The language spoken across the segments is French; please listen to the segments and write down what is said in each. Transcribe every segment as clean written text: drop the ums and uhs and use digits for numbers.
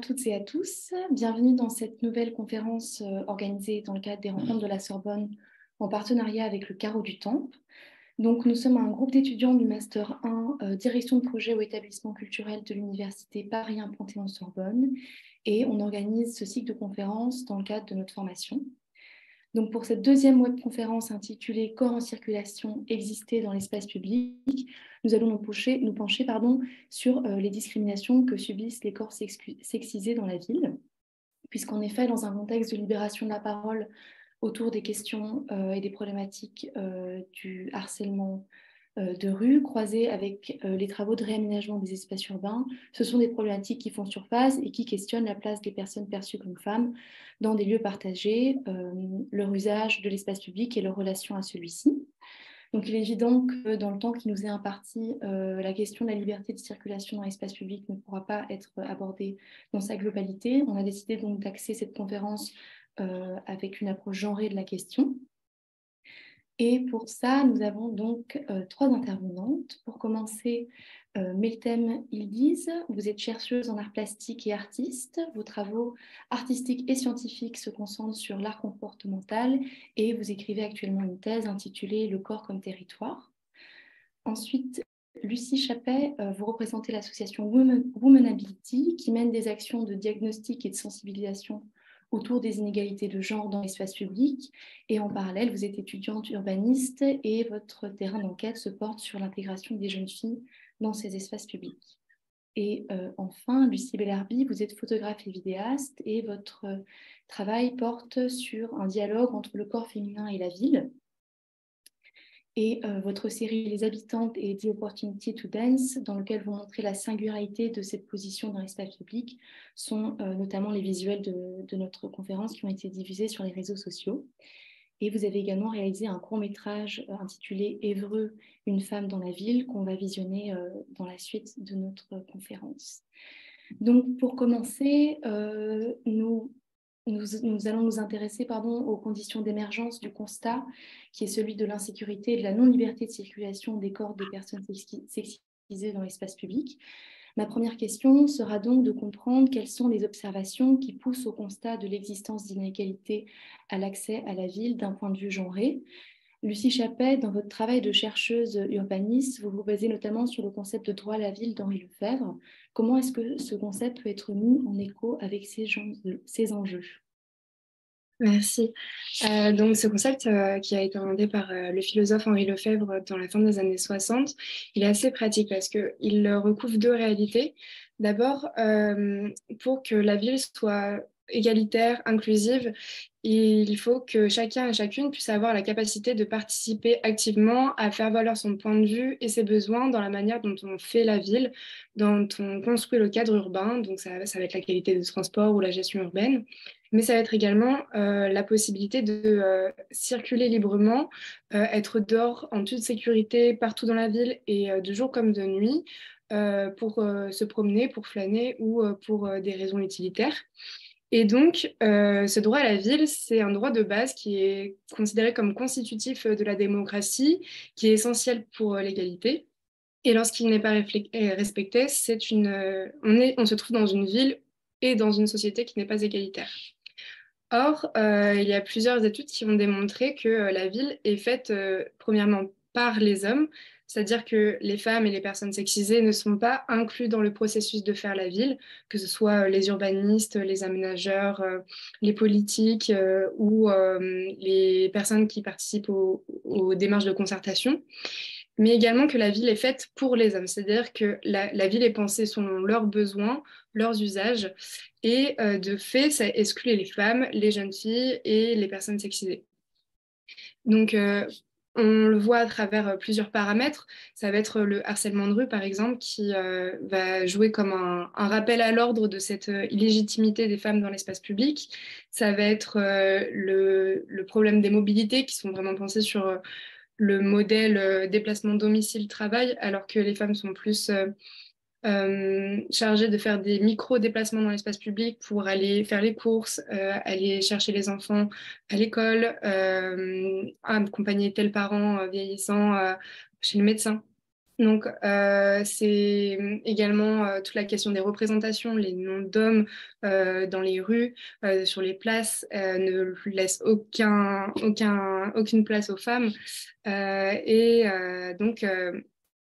toutes et à tous, bienvenue dans cette nouvelle conférence organisée dans le cadre des rencontres de la Sorbonne en partenariat avec le Carreau du Temple. Donc, nous sommes un groupe d'étudiants du Master 1 Direction de projet au établissement culturel de l'Université Paris 1 Panthéon-Sorbonne et on organise ce cycle de conférences dans le cadre de notre formation. Donc, pour cette deuxième webconférence intitulée Corps en circulation, exister dans l'espace public, nous allons nous pencher sur les discriminations que subissent les corps sexisés dans la ville, puisqu'en effet, dans un contexte de libération de la parole autour des questions et des problématiques du harcèlement de rue, croisées avec les travaux de réaménagement des espaces urbains, ce sont des problématiques qui font surface et qui questionnent la place des personnes perçues comme femmes dans des lieux partagés, leur usage de l'espace public et leur relation à celui-ci. Donc il est évident que dans le temps qui nous est imparti, la question de la liberté de circulation dans l'espace public ne pourra pas être abordée dans sa globalité. On a décidé donc d'axer cette conférence avec une approche genrée de la question. Et pour ça, nous avons donc trois intervenantes. Pour commencer, Meltem Ildiz, vous êtes chercheuse en arts plastiques et artiste. Vos travaux artistiques et scientifiques se concentrent sur l'art comportemental et vous écrivez actuellement une thèse intitulée Le corps comme territoire. Ensuite, Lucie Chappet, vous représentez l'association Womanability qui mène des actions de diagnostic et de sensibilisation autour des inégalités de genre dans l'espace public. Et en parallèle, vous êtes étudiante urbaniste et votre terrain d'enquête se porte sur l'intégration des jeunes filles dans ces espaces publics. Et enfin, Lucie Bellarbi, vous êtes photographe et vidéaste et votre travail porte sur un dialogue entre le corps féminin et la ville. Et votre série Les Habitantes et The Opportunity to Dance, dans lequel vous montrez la singularité de cette position dans l'espace public, sont notamment les visuels de notre conférence qui ont été diffusés sur les réseaux sociaux. Et vous avez également réalisé un court-métrage intitulé Évreux, une femme dans la ville, qu'on va visionner dans la suite de notre conférence. Donc, pour commencer, nous allons nous intéresser aux conditions d'émergence du constat qui est celui de l'insécurité et de la non-liberté de circulation des corps des personnes sexisées dans l'espace public. Ma première question sera donc de comprendre quelles sont les observations qui poussent au constat de l'existence d'inégalités à l'accès à la ville d'un point de vue genré. Lucie Chappet, dans votre travail de chercheuse urbaniste, vous vous basez notamment sur le concept de droit à la ville d'Henri Lefebvre. Comment est-ce que ce concept peut être mis en écho avec ces enjeux ? Merci. Donc ce concept qui a été inventé par le philosophe Henri Lefebvre dans la fin des années 60, il est assez pratique parce qu'il recouvre deux réalités. D'abord, pour que la ville soit égalitaire, inclusive, il faut que chacun et chacune puisse avoir la capacité de participer activement à faire valoir son point de vue et ses besoins dans la manière dont on fait la ville, dont on construit le cadre urbain, donc ça va être la qualité de transport ou la gestion urbaine. Mais ça va être également la possibilité de circuler librement, être dehors en toute sécurité partout dans la ville et de jour comme de nuit pour se promener, pour flâner ou pour des raisons utilitaires. Et donc, ce droit à la ville, c'est un droit de base qui est considéré comme constitutif de la démocratie, qui est essentiel pour l'égalité. Et lorsqu'il n'est pas respecté, on se trouve dans une ville et dans une société qui n'est pas égalitaire. Or, il y a plusieurs études qui ont démontré que la ville est faite premièrement par les hommes, c'est-à-dire que les femmes et les personnes sexisées ne sont pas inclus dans le processus de faire la ville, que ce soit les urbanistes, les aménageurs, les politiques ou les personnes qui participent aux démarches de concertation, mais également que la ville est faite pour les hommes, c'est-à-dire que la ville est pensée selon leurs besoins, leurs usages, et de fait, ça exclut les femmes, les jeunes filles et les personnes sexisées. Donc, on le voit à travers plusieurs paramètres. Ça va être le harcèlement de rue, par exemple, qui va jouer comme un rappel à l'ordre de cette illégitimité des femmes dans l'espace public. Ça va être le problème des mobilités, qui sont vraiment pensées sur le modèle déplacement domicile-travail, alors que les femmes sont plus chargées de faire des micro-déplacements dans l'espace public pour aller faire les courses, aller chercher les enfants à l'école, accompagner tel parent vieillissant chez le médecin. Donc, c'est également toute la question des représentations, les noms d'hommes dans les rues, sur les places, ne laissent aucune place aux femmes. Donc,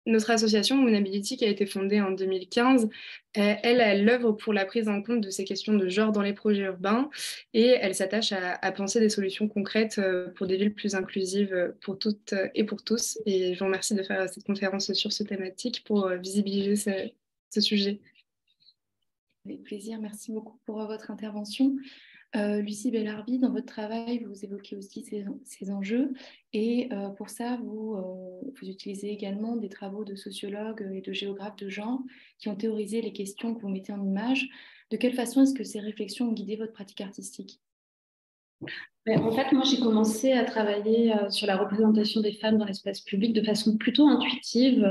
notre association Moonability, qui a été fondée en 2015, elle œuvre pour la prise en compte de ces questions de genre dans les projets urbains et elle s'attache à penser des solutions concrètes pour des villes plus inclusives pour toutes et pour tous. Et je vous remercie de faire cette conférence sur ce thématique pour visibiliser ce sujet. Avec plaisir, merci beaucoup pour votre intervention. Lucie Bellarbi, dans votre travail, vous évoquez aussi ces enjeux et pour ça, vous utilisez également des travaux de sociologues et de géographes de genre qui ont théorisé les questions que vous mettez en image. De quelle façon est-ce que ces réflexions ont guidé votre pratique artistique? En fait, moi, j'ai commencé à travailler sur la représentation des femmes dans l'espace public de façon plutôt intuitive,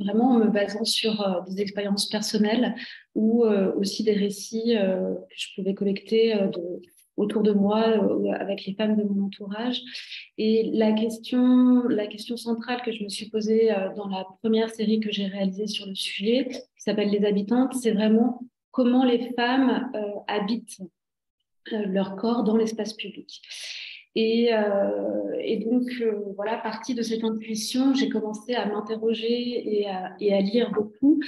vraiment en me basant sur des expériences personnelles ou aussi des récits que je pouvais collecter autour de moi avec les femmes de mon entourage. Et la question centrale que je me suis posée dans la première série que j'ai réalisée sur le sujet, qui s'appelle Les Habitantes, c'est vraiment comment les femmes habitent leur corps dans l'espace public. Et donc, voilà, partie de cette intuition, j'ai commencé à m'interroger et à lire beaucoup.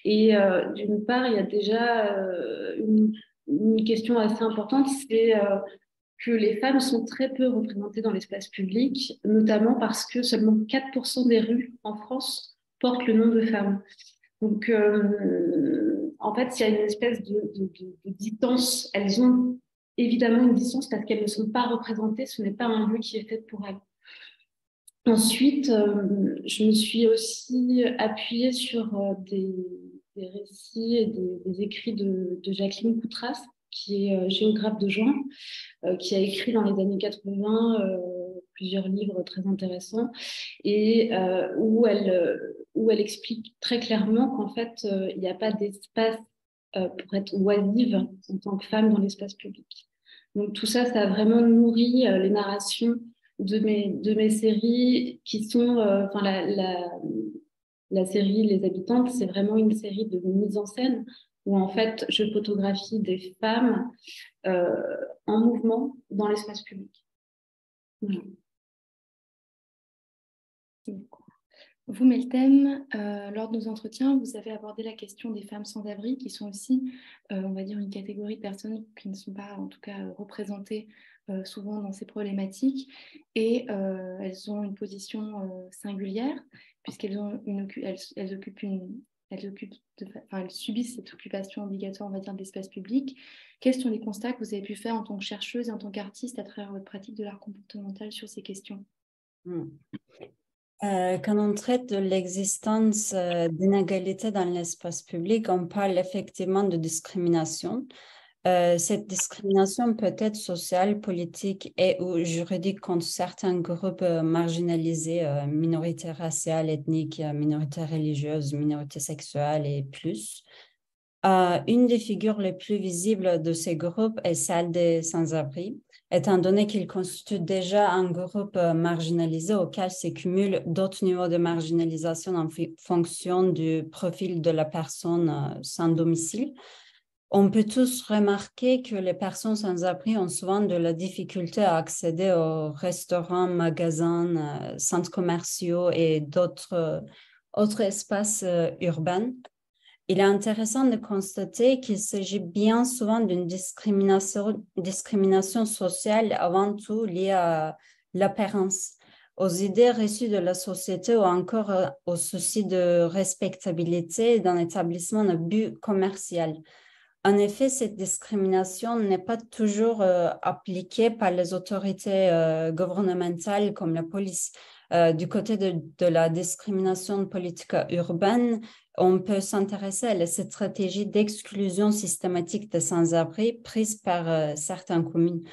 Et d'une part, il y a déjà une question assez importante, c'est que les femmes sont très peu représentées dans l'espace public, notamment parce que seulement 4% des rues en France portent le nom de femme. Donc, en fait, il y a une espèce de distance. Elles ont évidemment une distance parce qu'elles ne sont pas représentées. Ce n'est pas un lieu qui est fait pour elles. Ensuite, je me suis aussi appuyée sur des récits et des écrits de Jacqueline Coutras, qui est géographe de genre, qui a écrit dans les années 80 plusieurs livres très intéressants et où elle explique très clairement qu'en fait, il n'y a pas d'espace pour être oisive en tant que femme dans l'espace public. Donc tout ça, ça a vraiment nourri les narrations de mes séries qui sont, la série Les Habitantes, c'est vraiment une série de mise en scène où en fait je photographie des femmes en mouvement dans l'espace public. Voilà. Vous, Meltem, lors de nos entretiens, vous avez abordé la question des femmes sans abri, qui sont aussi, on va dire, une catégorie de personnes qui ne sont pas, en tout cas, représentées souvent dans ces problématiques. Et elles ont une position singulière, puisqu'elles ont elles subissent cette occupation obligatoire, on va dire, de l'espace public. Quels sont les constats que vous avez pu faire en tant que chercheuse et en tant qu'artiste à travers votre pratique de l'art comportemental sur ces questions? Quand on traite de l'existence d'inégalités dans l'espace public, on parle effectivement de discrimination. Cette discrimination peut être sociale, politique et ou juridique contre certains groupes marginalisés, minorités raciales, ethniques, minorités religieuses, minorités sexuelles et plus. Une des figures les plus visibles de ces groupes est celle des sans-abri, étant donné qu'ils constituent déjà un groupe marginalisé auquel se cumulent d'autres niveaux de marginalisation en fonction du profil de la personne sans domicile. On peut tous remarquer que les personnes sans abri ont souvent de la difficulté à accéder aux restaurants, magasins, centres commerciaux et d'autres autres espaces urbains. Il est intéressant de constater qu'il s'agit bien souvent d'une discrimination sociale avant tout liée à l'apparence, aux idées reçues de la société ou encore au souci de respectabilité d'un établissement à but commercial. En effet, cette discrimination n'est pas toujours appliquée par les autorités gouvernementales comme la police. Du côté de la discrimination politique urbaine, on peut s'intéresser à la stratégie d'exclusion systématique des sans-abri prise par certaines communes,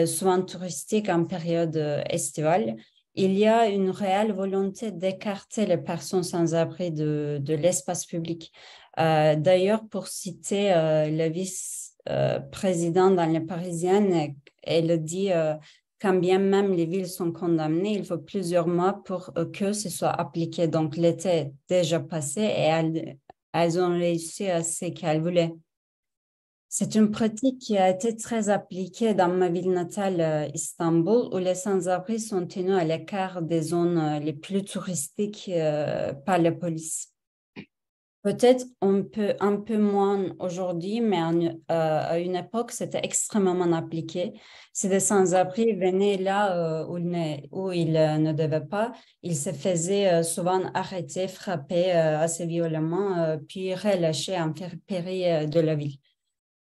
souvent touristiques en période estivale. Il y a une réelle volonté d'écarter les personnes sans-abri de l'espace public. D'ailleurs, pour citer la vice-présidente dans Les Parisiennes, elle dit quand bien même les villes sont condamnées, il faut plusieurs mois pour que ce soit appliqué. Donc, l'été est déjà passé et elles ont réussi à ce qu'elles voulaient. C'est une pratique qui a été très appliquée dans ma ville natale, Istanbul, où les sans-abri sont tenus à l'écart des zones les plus touristiques par la police. Peut-être un peu moins aujourd'hui, mais à une époque, c'était extrêmement appliqué. Si des sans-abri venaient là où ils ne devaient pas, ils se faisaient souvent arrêter, frapper assez violemment, puis relâchés en périphérie de la ville.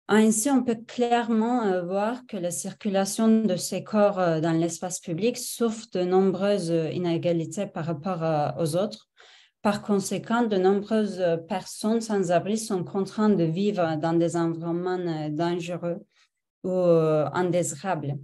Ainsi, on peut clairement voir que la circulation de ces corps dans l'espace public souffre de nombreuses inégalités par rapport aux autres. Par conséquent, de nombreuses personnes sans abri sont contraintes de vivre dans des environnements dangereux ou indésirables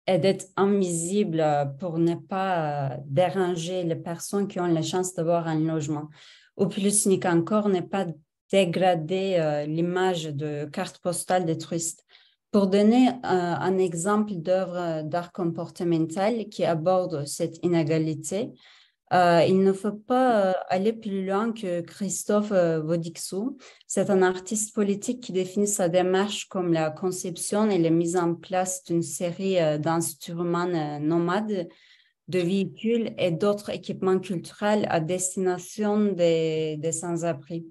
et d'être invisibles pour ne pas déranger les personnes qui ont la chance d'avoir un logement. Ou plus cynique encore, ne pas dégrader l'image de carte postale des touristes. Pour donner un exemple d'œuvre d'art comportemental qui aborde cette inégalité, il ne faut pas aller plus loin que Christophe Vodixou. C'est un artiste politique qui définit sa démarche comme la conception et la mise en place d'une série d'instruments nomades, de véhicules et d'autres équipements culturels à destination des sans-abri,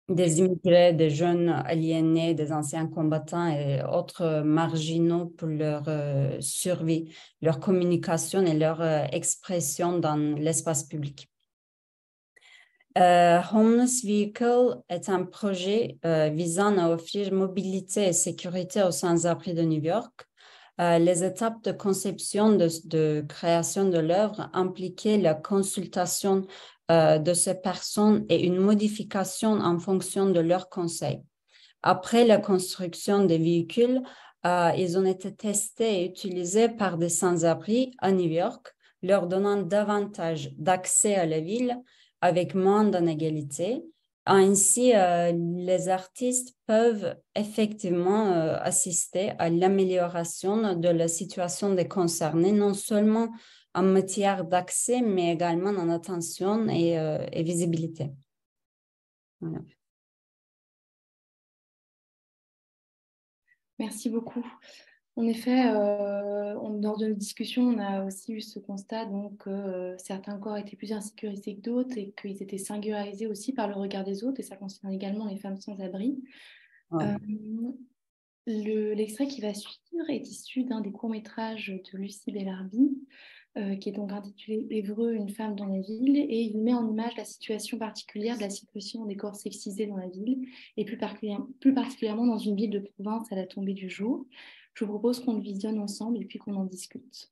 des immigrés, des jeunes aliénés, des anciens combattants et autres marginaux pour leur survie, leur communication et leur expression dans l'espace public. Homeless Vehicle est un projet visant à offrir mobilité et sécurité aux sans-abri de New York. Les étapes de conception de création de l'œuvre impliquaient la consultation de ces personnes et une modification en fonction de leurs conseils. Après la construction des véhicules, ils ont été testés et utilisés par des sans-abri à New York, leur donnant davantage d'accès à la ville avec moins d'inégalités. Ainsi, les artistes peuvent effectivement assister à l'amélioration de la situation des concernés, non seulement en matière d'accès, mais également en attention et visibilité. Voilà. Merci beaucoup. En effet, lors de nos discussions, on a aussi eu ce constat donc, que certains corps étaient plus insécurisés que d'autres et qu'ils étaient singularisés aussi par le regard des autres, et ça concerne également les femmes sans abri. Ouais. L'extrait qui va suivre est issu d'un des courts-métrages de Lucie Bellarbi, qui est donc intitulé Évreux, une femme dans la ville, et il met en image la situation particulière de la situation des corps sexisés dans la ville, et plus particulièrement dans une ville de province à la tombée du jour. Je vous propose qu'on le visionne ensemble et puis qu'on en discute.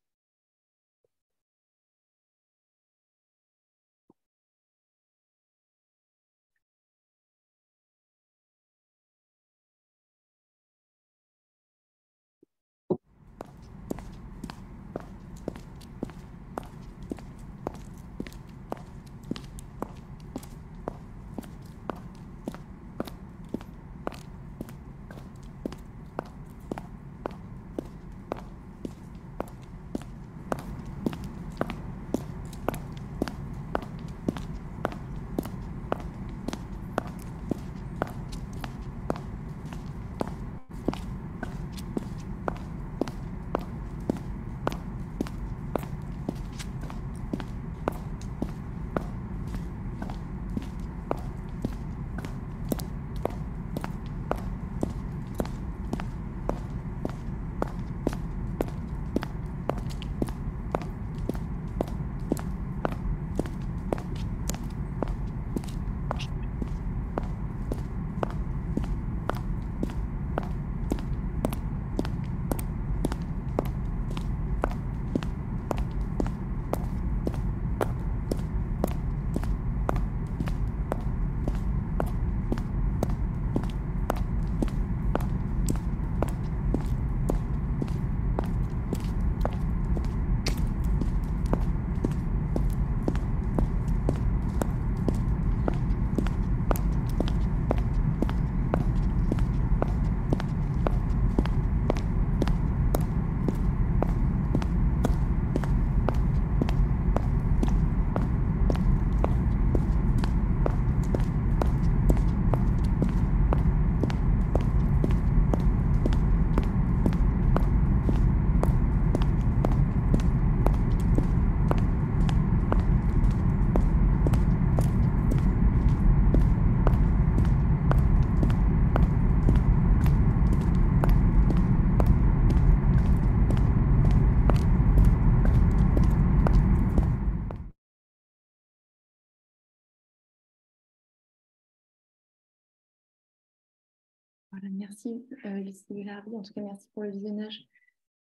Voilà, merci Lucie Larbi. En tout cas, merci pour le visionnage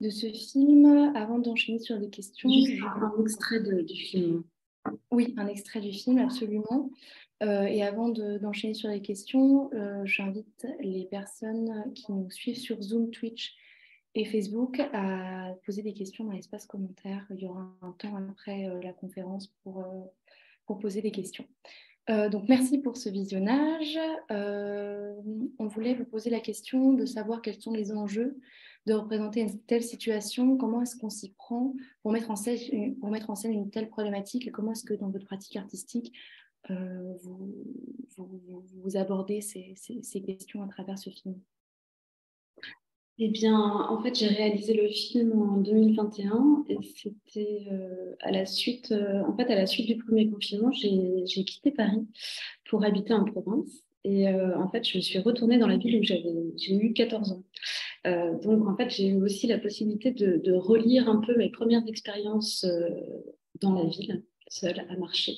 de ce film. Avant d'enchaîner sur les questions... Juste un extrait du film. Oui, un extrait du film, absolument. Et avant d'enchaîner sur les questions, j'invite les personnes qui nous suivent sur Zoom, Twitch et Facebook à poser des questions dans l'espace commentaire. Il y aura un temps après la conférence pour poser des questions. Donc, merci pour ce visionnage. On voulait vous poser la question de savoir quels sont les enjeux de représenter une telle situation, comment est-ce qu'on s'y prend pour mettre en scène une telle problématique et comment est-ce que dans votre pratique artistique, vous abordez ces questions à travers ce film. Eh bien, en fait, j'ai réalisé le film en 2021 et c'était à la suite du premier confinement, j'ai quitté Paris pour habiter en province. Et en fait, je suis retournée dans la ville où j'ai eu 14 ans. Donc, en fait, j'ai eu aussi la possibilité de relire un peu mes premières expériences dans la ville, seule, à marcher.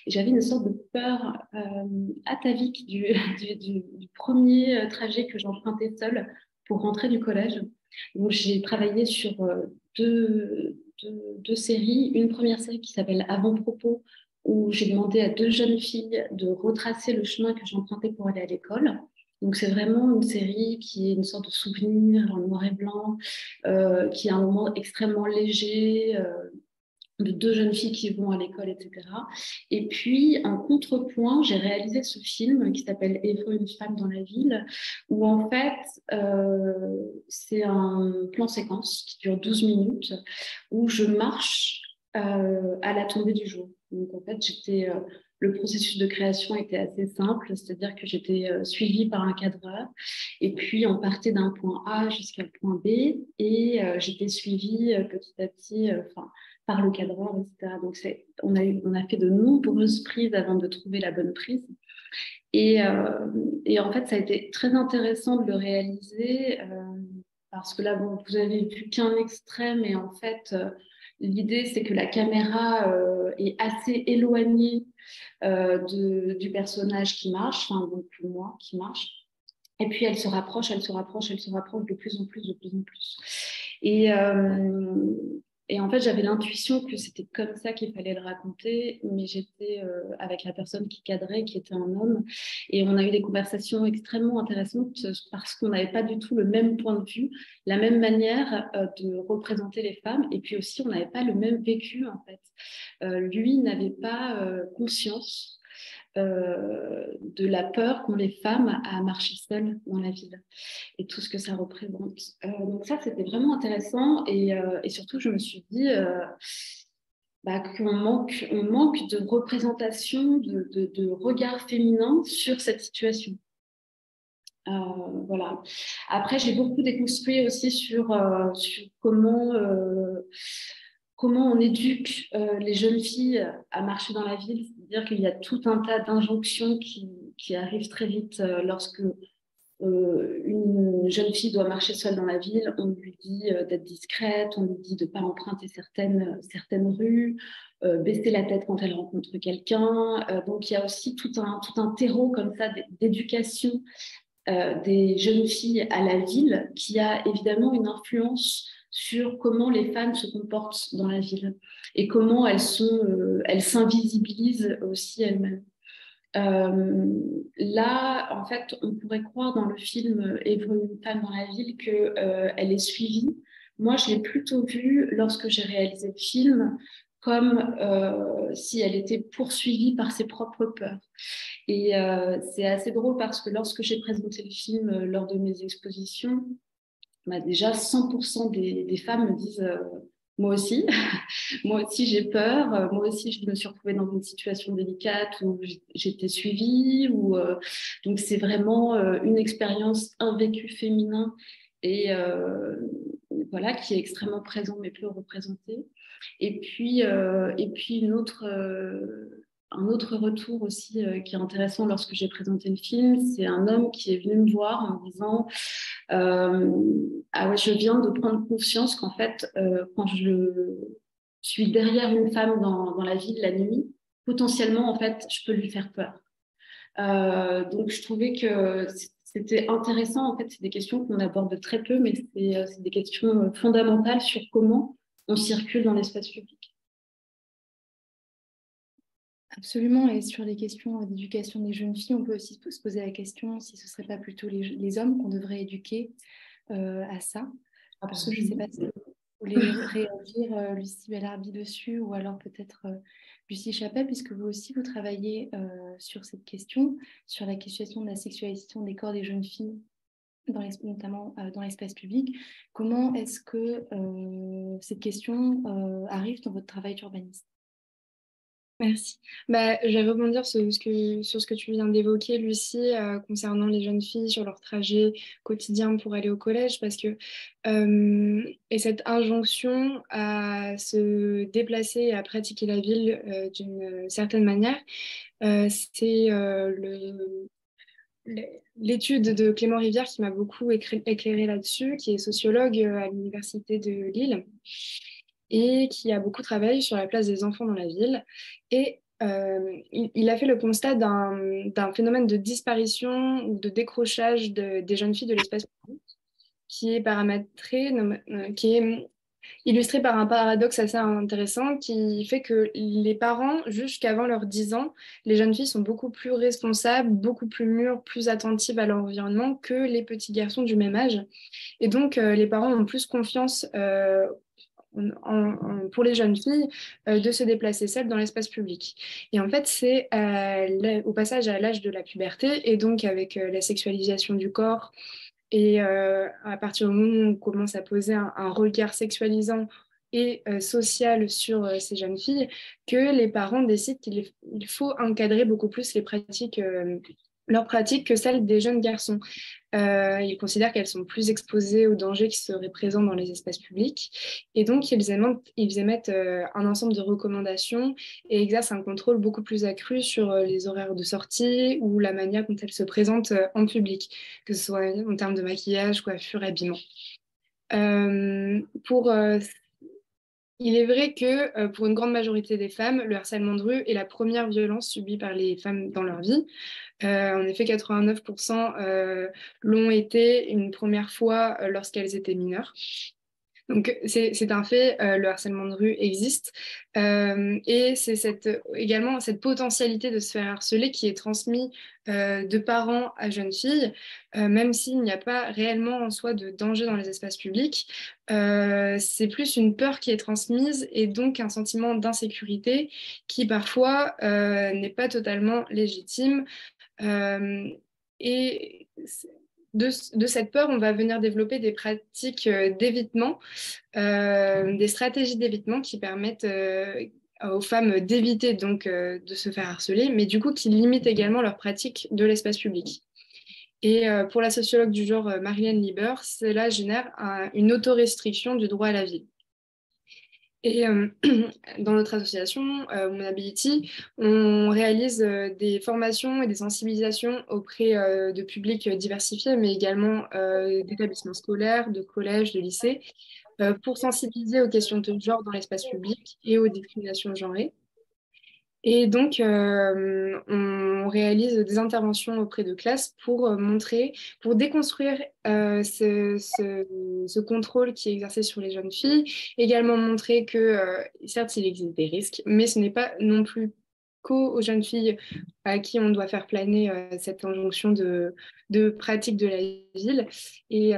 Et j'avais une sorte de peur atavique du premier trajet que j'empruntais seule pour rentrer du collège. Donc, j'ai travaillé sur deux séries. Une première série qui s'appelle Avant-propos, où j'ai demandé à 2 jeunes filles de retracer le chemin que j'empruntais pour aller à l'école. Donc, c'est vraiment une série qui est une sorte de souvenir en noir et blanc, qui a un moment extrêmement léger, de 2 jeunes filles qui vont à l'école, etc. Et puis, en contrepoint, j'ai réalisé ce film qui s'appelle Évreux, une femme dans la ville, où en fait, c'est un plan séquence qui dure 12 minutes, où je marche à la tombée du jour. Donc, en fait, le processus de création était assez simple, c'est-à-dire que j'étais suivie par un cadreur, et puis on partait d'un point A jusqu'à le point B, et j'étais suivie petit à petit, par le cadreur, etc. Donc, on a fait de nombreuses prises avant de trouver la bonne prise. Et en fait, ça a été très intéressant de le réaliser parce que là, bon, vous avez vu qu'un extrait, mais en fait, l'idée, c'est que la caméra est assez éloignée du personnage qui marche, enfin, donc moi qui marche. Et puis, elle se rapproche de plus en plus, de plus en plus. Et en fait, j'avais l'intuition que c'était comme ça qu'il fallait le raconter, mais j'étais avec la personne qui cadrait, qui était un homme, et on a eu des conversations extrêmement intéressantes parce qu'on n'avait pas du tout le même point de vue, la même manière de représenter les femmes, et puis aussi, on n'avait pas le même vécu, en fait. Lui n'avait pas conscience de la peur qu'ont les femmes à marcher seules dans la ville et tout ce que ça représente. Donc ça, c'était vraiment intéressant et surtout, je me suis dit qu'on manque de représentation, de regard féminin sur cette situation. Voilà. Après, j'ai beaucoup déconstruit aussi sur comment on éduque les jeunes filles à marcher dans la ville. C'est-à-dire qu'il y a tout un tas d'injonctions qui arrivent très vite lorsque une jeune fille doit marcher seule dans la ville. On lui dit d'être discrète, on lui dit de ne pas emprunter certaines rues, baisser la tête quand elle rencontre quelqu'un. Donc, il y a aussi tout un terreau comme ça d'éducation des jeunes filles à la ville qui a évidemment une influence sur comment les femmes se comportent dans la ville et comment elles s'invisibilisent aussi elles-mêmes. Là, en fait, on pourrait croire dans le film Évreux, une femme dans la ville qu'elle est suivie. Moi, je l'ai plutôt vue lorsque j'ai réalisé le film comme si elle était poursuivie par ses propres peurs. Et c'est assez drôle parce que lorsque j'ai présenté le film lors de mes expositions, déjà 100% des femmes me disent moi aussi, moi aussi j'ai peur, moi aussi je me suis retrouvée dans une situation délicate où j'étais suivie. Donc c'est vraiment une expérience, un vécu féminin et voilà, qui est extrêmement présent mais peu représenté. Et puis un autre retour aussi qui est intéressant lorsque j'ai présenté le film, c'est un homme qui est venu me voir en me disant ah ouais, je viens de prendre conscience qu'en fait, quand je suis derrière une femme dans la ville la nuit, potentiellement, en fait, je peux lui faire peur. Donc, je trouvais que c'était intéressant. En fait, c'est des questions qu'on aborde très peu, mais c'est des questions fondamentales sur comment on circule dans l'espace public. Absolument, et sur les questions d'éducation des jeunes filles, on peut aussi se poser la question si ce ne serait pas plutôt les hommes qu'on devrait éduquer à ça. Je ne sais pas si vous voulez réagir, Lucie Bellarbi, dessus, ou alors peut-être Lucie Chappelle, puisque vous aussi, vous travaillez sur cette question, sur la question de la sexualisation des corps des jeunes filles, notamment dans l'espace public. Comment est-ce que cette question arrive dans votre travail d'urbaniste? Merci. Je vais rebondir sur ce que tu viens d'évoquer, Lucie, concernant les jeunes filles, sur leur trajet quotidien pour aller au collège, parce que et cette injonction à se déplacer et à pratiquer la ville d'une certaine manière, c'est l'étude de Clément Rivière qui m'a beaucoup éclairé là-dessus, qui est sociologue à l'Université de Lille et qui a beaucoup travaillé sur la place des enfants dans la ville. Et il a fait le constat d'un phénomène de disparition ou de décrochage des jeunes filles de l'espace public qui est paramétré, qui est illustré par un paradoxe assez intéressant qui fait que les parents, jusqu'avant leurs 10 ans, les jeunes filles sont beaucoup plus responsables, beaucoup plus mûres, plus attentives à leur environnement que les petits garçons du même âge. Et donc, les parents ont plus confiance pour les jeunes filles de se déplacer seules dans l'espace public. Et en fait, c'est au passage à l'âge de la puberté, et donc avec la sexualisation du corps, et à partir du moment où on commence à poser un regard sexualisant et social sur ces jeunes filles, que les parents décident qu'il faut encadrer beaucoup plus leurs pratiques que celles des jeunes garçons. Ils considèrent qu'elles sont plus exposées aux dangers qui seraient présents dans les espaces publics. Et donc, ils émettent un ensemble de recommandations et exercent un contrôle beaucoup plus accru sur les horaires de sortie ou la manière dont elles se présentent en public, que ce soit en termes de maquillage, coiffure, habillement. Pour Il est vrai que pour une grande majorité des femmes, le harcèlement de rue est la première violence subie par les femmes dans leur vie. En effet, 89% l'ont été une première fois lorsqu'elles étaient mineures. Donc, c'est un fait, le harcèlement de rue existe. Et c'est également cette potentialité de se faire harceler qui est transmise de parents à jeunes filles, même s'il n'y a pas réellement en soi de danger dans les espaces publics. C'est plus une peur qui est transmise et donc un sentiment d'insécurité qui parfois n'est pas totalement légitime. Et de cette peur, on va venir développer des pratiques d'évitement, des stratégies d'évitement qui permettent aux femmes d'éviter donc de se faire harceler, mais du coup qui limitent également leurs pratiques de l'espace public. Et pour la sociologue du genre Marilyn Lieber, cela génère une autorestriction du droit à la vie. Et dans notre association, Women Ability, on réalise des formations et des sensibilisations auprès de publics diversifiés, mais également d'établissements scolaires, de collèges, de lycées, pour sensibiliser aux questions de genre dans l'espace public et aux discriminations genrées. Et donc, on réalise des interventions auprès de classes pour pour déconstruire ce contrôle qui est exercé sur les jeunes filles. Également montrer que, certes, il existe des risques, mais ce n'est pas non plus qu'aux jeunes filles à qui on doit faire planer cette injonction de pratique de la ville. Et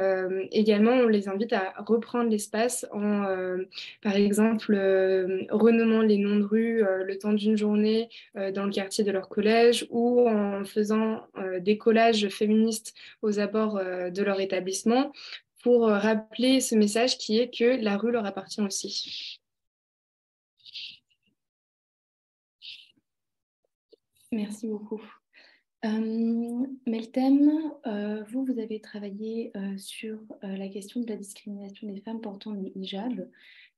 également, on les invite à reprendre l'espace en, par exemple, renommant les noms de rues le temps d'une journée dans le quartier de leur collège ou en faisant des collages féministes aux abords de leur établissement pour rappeler ce message qui est que la rue leur appartient aussi. Merci beaucoup. Meltem, vous avez travaillé sur la question de la discrimination des femmes portant le hijab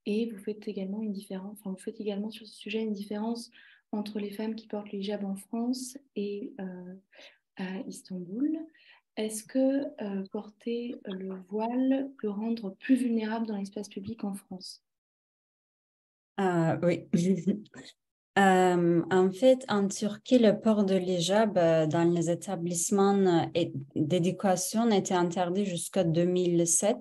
et vous faites également vous faites également sur ce sujet une différence entre les femmes qui portent le hijab en France et à Istanbul. Est-ce que porter le voile peut rendre plus vulnérable dans l'espace public en France? Oui. En fait, en Turquie, le port de l'hijab dans les établissements d'éducation était interdit jusqu'en 2007.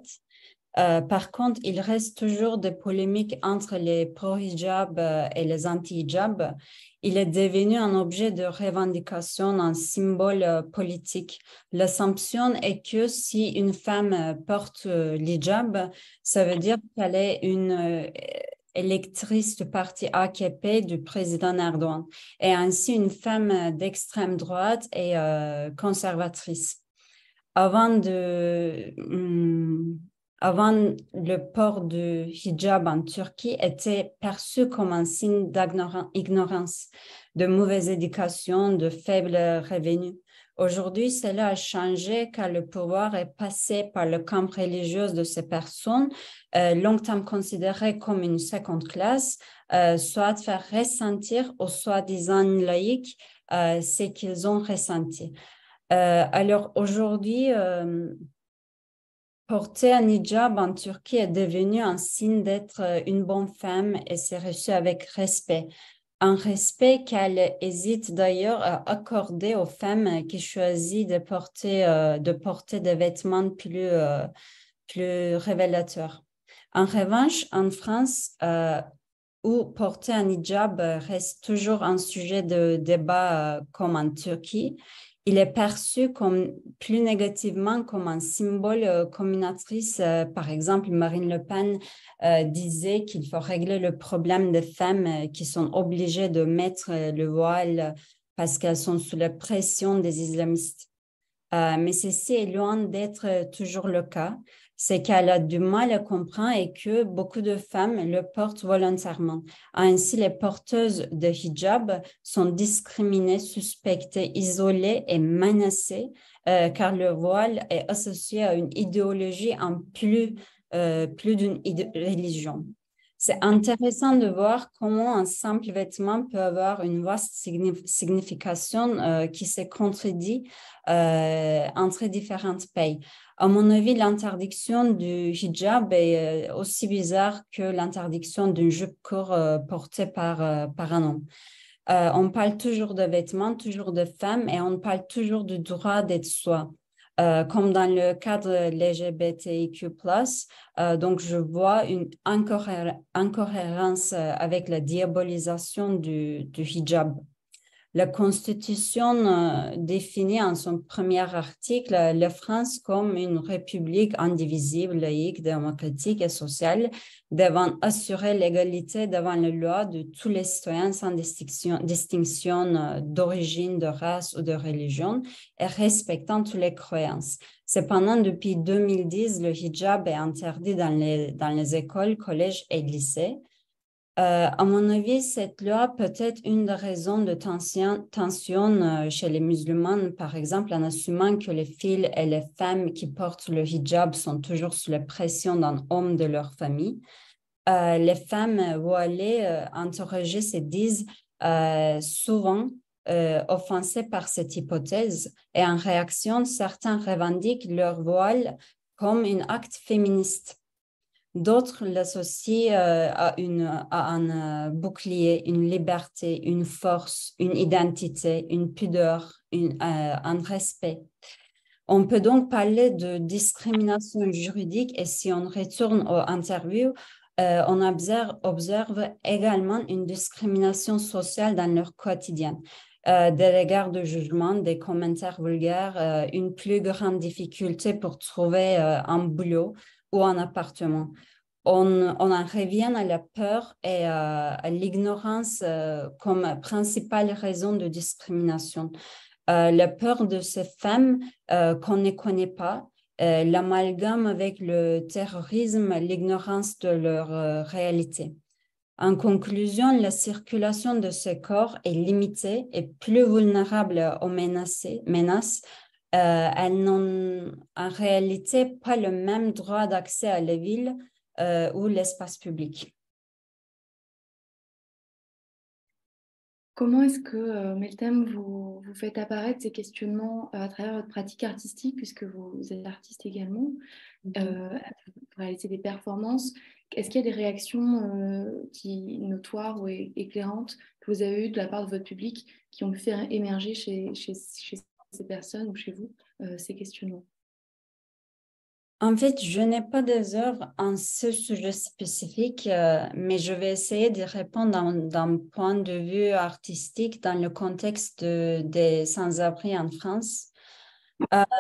Par contre, il reste toujours des polémiques entre les pro-hijab et les anti-hijab. Il est devenu un objet de revendication, un symbole politique. L'assumption est que si une femme porte l'hijab, ça veut dire qu'elle est une électrice du parti AKP du président Erdogan et ainsi une femme d'extrême droite et conservatrice. Avant de, avant, le port du hijab en Turquie était perçu comme un signe d'ignorance, de mauvaise éducation, de faibles revenus. Aujourd'hui, cela a changé car le pouvoir est passé par le camp religieux de ces personnes, longtemps considérées comme une seconde classe, soit faire ressentir aux soi-disant laïcs ce qu'ils ont ressenti. Alors aujourd'hui, porter un hijab en Turquie est devenu un signe d'être une bonne femme et c'est reçu avec respect. Un respect qu'elle hésite d'ailleurs à accorder aux femmes qui choisissent de porter des vêtements plus révélateurs. En revanche, en France, où porter un hijab reste toujours un sujet de débat comme en Turquie, il est perçu comme plus négativement comme un symbole communatrice. Par exemple, Marine Le Pen disait qu'il faut régler le problème des femmes qui sont obligées de mettre le voile parce qu'elles sont sous la pression des islamistes. Mais ceci est loin d'être toujours le cas. C'est qu'elle a du mal à comprendre et que beaucoup de femmes le portent volontairement. Ainsi, les porteuses de hijab sont discriminées, suspectées, isolées et menacées car le voile est associé à une idéologie en plus d'une religion. C'est intéressant de voir comment un simple vêtement peut avoir une vaste signification qui se contredit entre différents pays. À mon avis, l'interdiction du hijab est aussi bizarre que l'interdiction d'une jupe courte portée par un homme. On parle toujours de vêtements, toujours de femmes et on parle toujours du droit d'être soi. Comme dans le cadre LGBTIQ+, donc je vois une incohérence avec la diabolisation du hijab. La Constitution définit en son premier article la France comme une république indivisible, laïque, démocratique et sociale, devant assurer l'égalité devant la loi de tous les citoyens sans distinction d'origine, de race ou de religion et respectant toutes les croyances. Cependant, depuis 2010, le hijab est interdit dans les écoles, collèges et lycées. À mon avis, cette loi peut être une des raisons de tension chez les musulmans, par exemple, en assumant que les filles et les femmes qui portent le hijab sont toujours sous la pression d'un homme de leur famille. Les femmes voilées interrogées se disent souvent offensées par cette hypothèse et en réaction, certains revendiquent leur voile comme un acte féministe. D'autres l'associent à un bouclier, une liberté, une force, une identité, une pudeur, un respect. On peut donc parler de discrimination juridique et si on retourne aux interviews, on observe également une discrimination sociale dans leur quotidien. Des regards de jugement, des commentaires vulgaires, une plus grande difficulté pour trouver un boulot ou un appartement. On en revient à la peur et à l'ignorance comme principale raison de discrimination. La peur de ces femmes qu'on ne connaît pas, l'amalgame avec le terrorisme, l'ignorance de leur réalité. En conclusion, la circulation de ces corps est limitée et plus vulnérable aux menaces. Elles n'ont en réalité pas le même droit d'accès à la ville ou l'espace public. Comment est-ce que, Meltem, vous faites apparaître ces questionnements à travers votre pratique artistique, puisque vous êtes artiste également, vous réalisez des performances, Est-ce qu'il y a des réactions notoires ou éclairantes que vous avez eues de la part de votre public qui ont pu faire émerger chez ces personnes ou chez vous ces questionnements? En fait, je n'ai pas des œuvres en ce sujet spécifique, mais je vais essayer d'y répondre d'un point de vue artistique dans le contexte des sans-abri en France.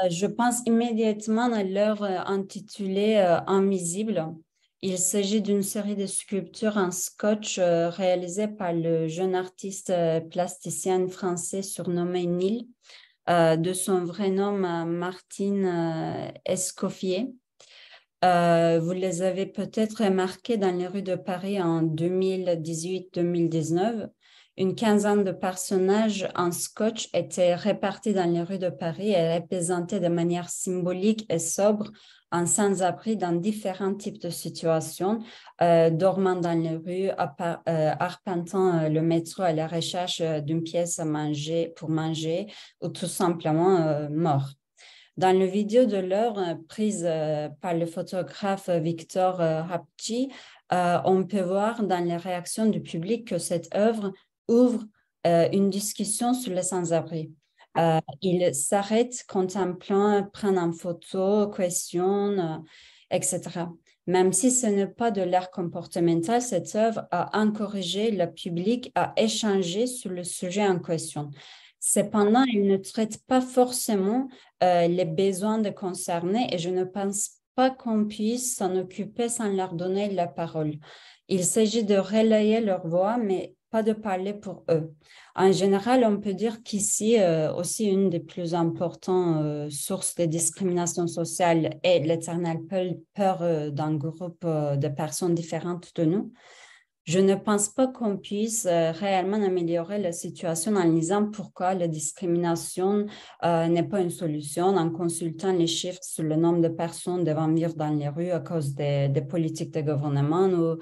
Je pense immédiatement à l'œuvre intitulée Invisible. Il s'agit d'une série de sculptures en scotch réalisées par le jeune artiste plasticien français surnommé Nil, de son vrai nom Martine Escoffier. Vous les avez peut-être remarqués dans les rues de Paris en 2018-2019. Une quinzaine de personnages en scotch étaient répartis dans les rues de Paris et représentés de manière symbolique et sobre en sans-abri dans différents types de situations, dormant dans les rues, arpentant le métro à la recherche d'une pièce à manger pour manger ou tout simplement morts. Dans le vidéo de l'heure prise par le photographe Victor Rapchi, on peut voir dans les réactions du public que cette œuvre ouvre une discussion sur les sans-abri. Il s'arrête, contemplant, prend en photo, questionne, etc. Même si ce n'est pas de l'art comportemental, cette œuvre a encouragé le public à échanger sur le sujet en question. Cependant, il ne traite pas forcément les besoins des concernés et je ne pense pas qu'on puisse s'en occuper sans leur donner la parole. Il s'agit de relayer leur voix, mais pas de parler pour eux. En général, on peut dire qu'ici, aussi une des plus importantes sources de discrimination sociale est l'éternelle peur d'un groupe de personnes différentes de nous. Je ne pense pas qu'on puisse réellement améliorer la situation en lisant pourquoi la discrimination n'est pas une solution, en consultant les chiffres sur le nombre de personnes devant vivre dans les rues à cause des politiques de gouvernement ou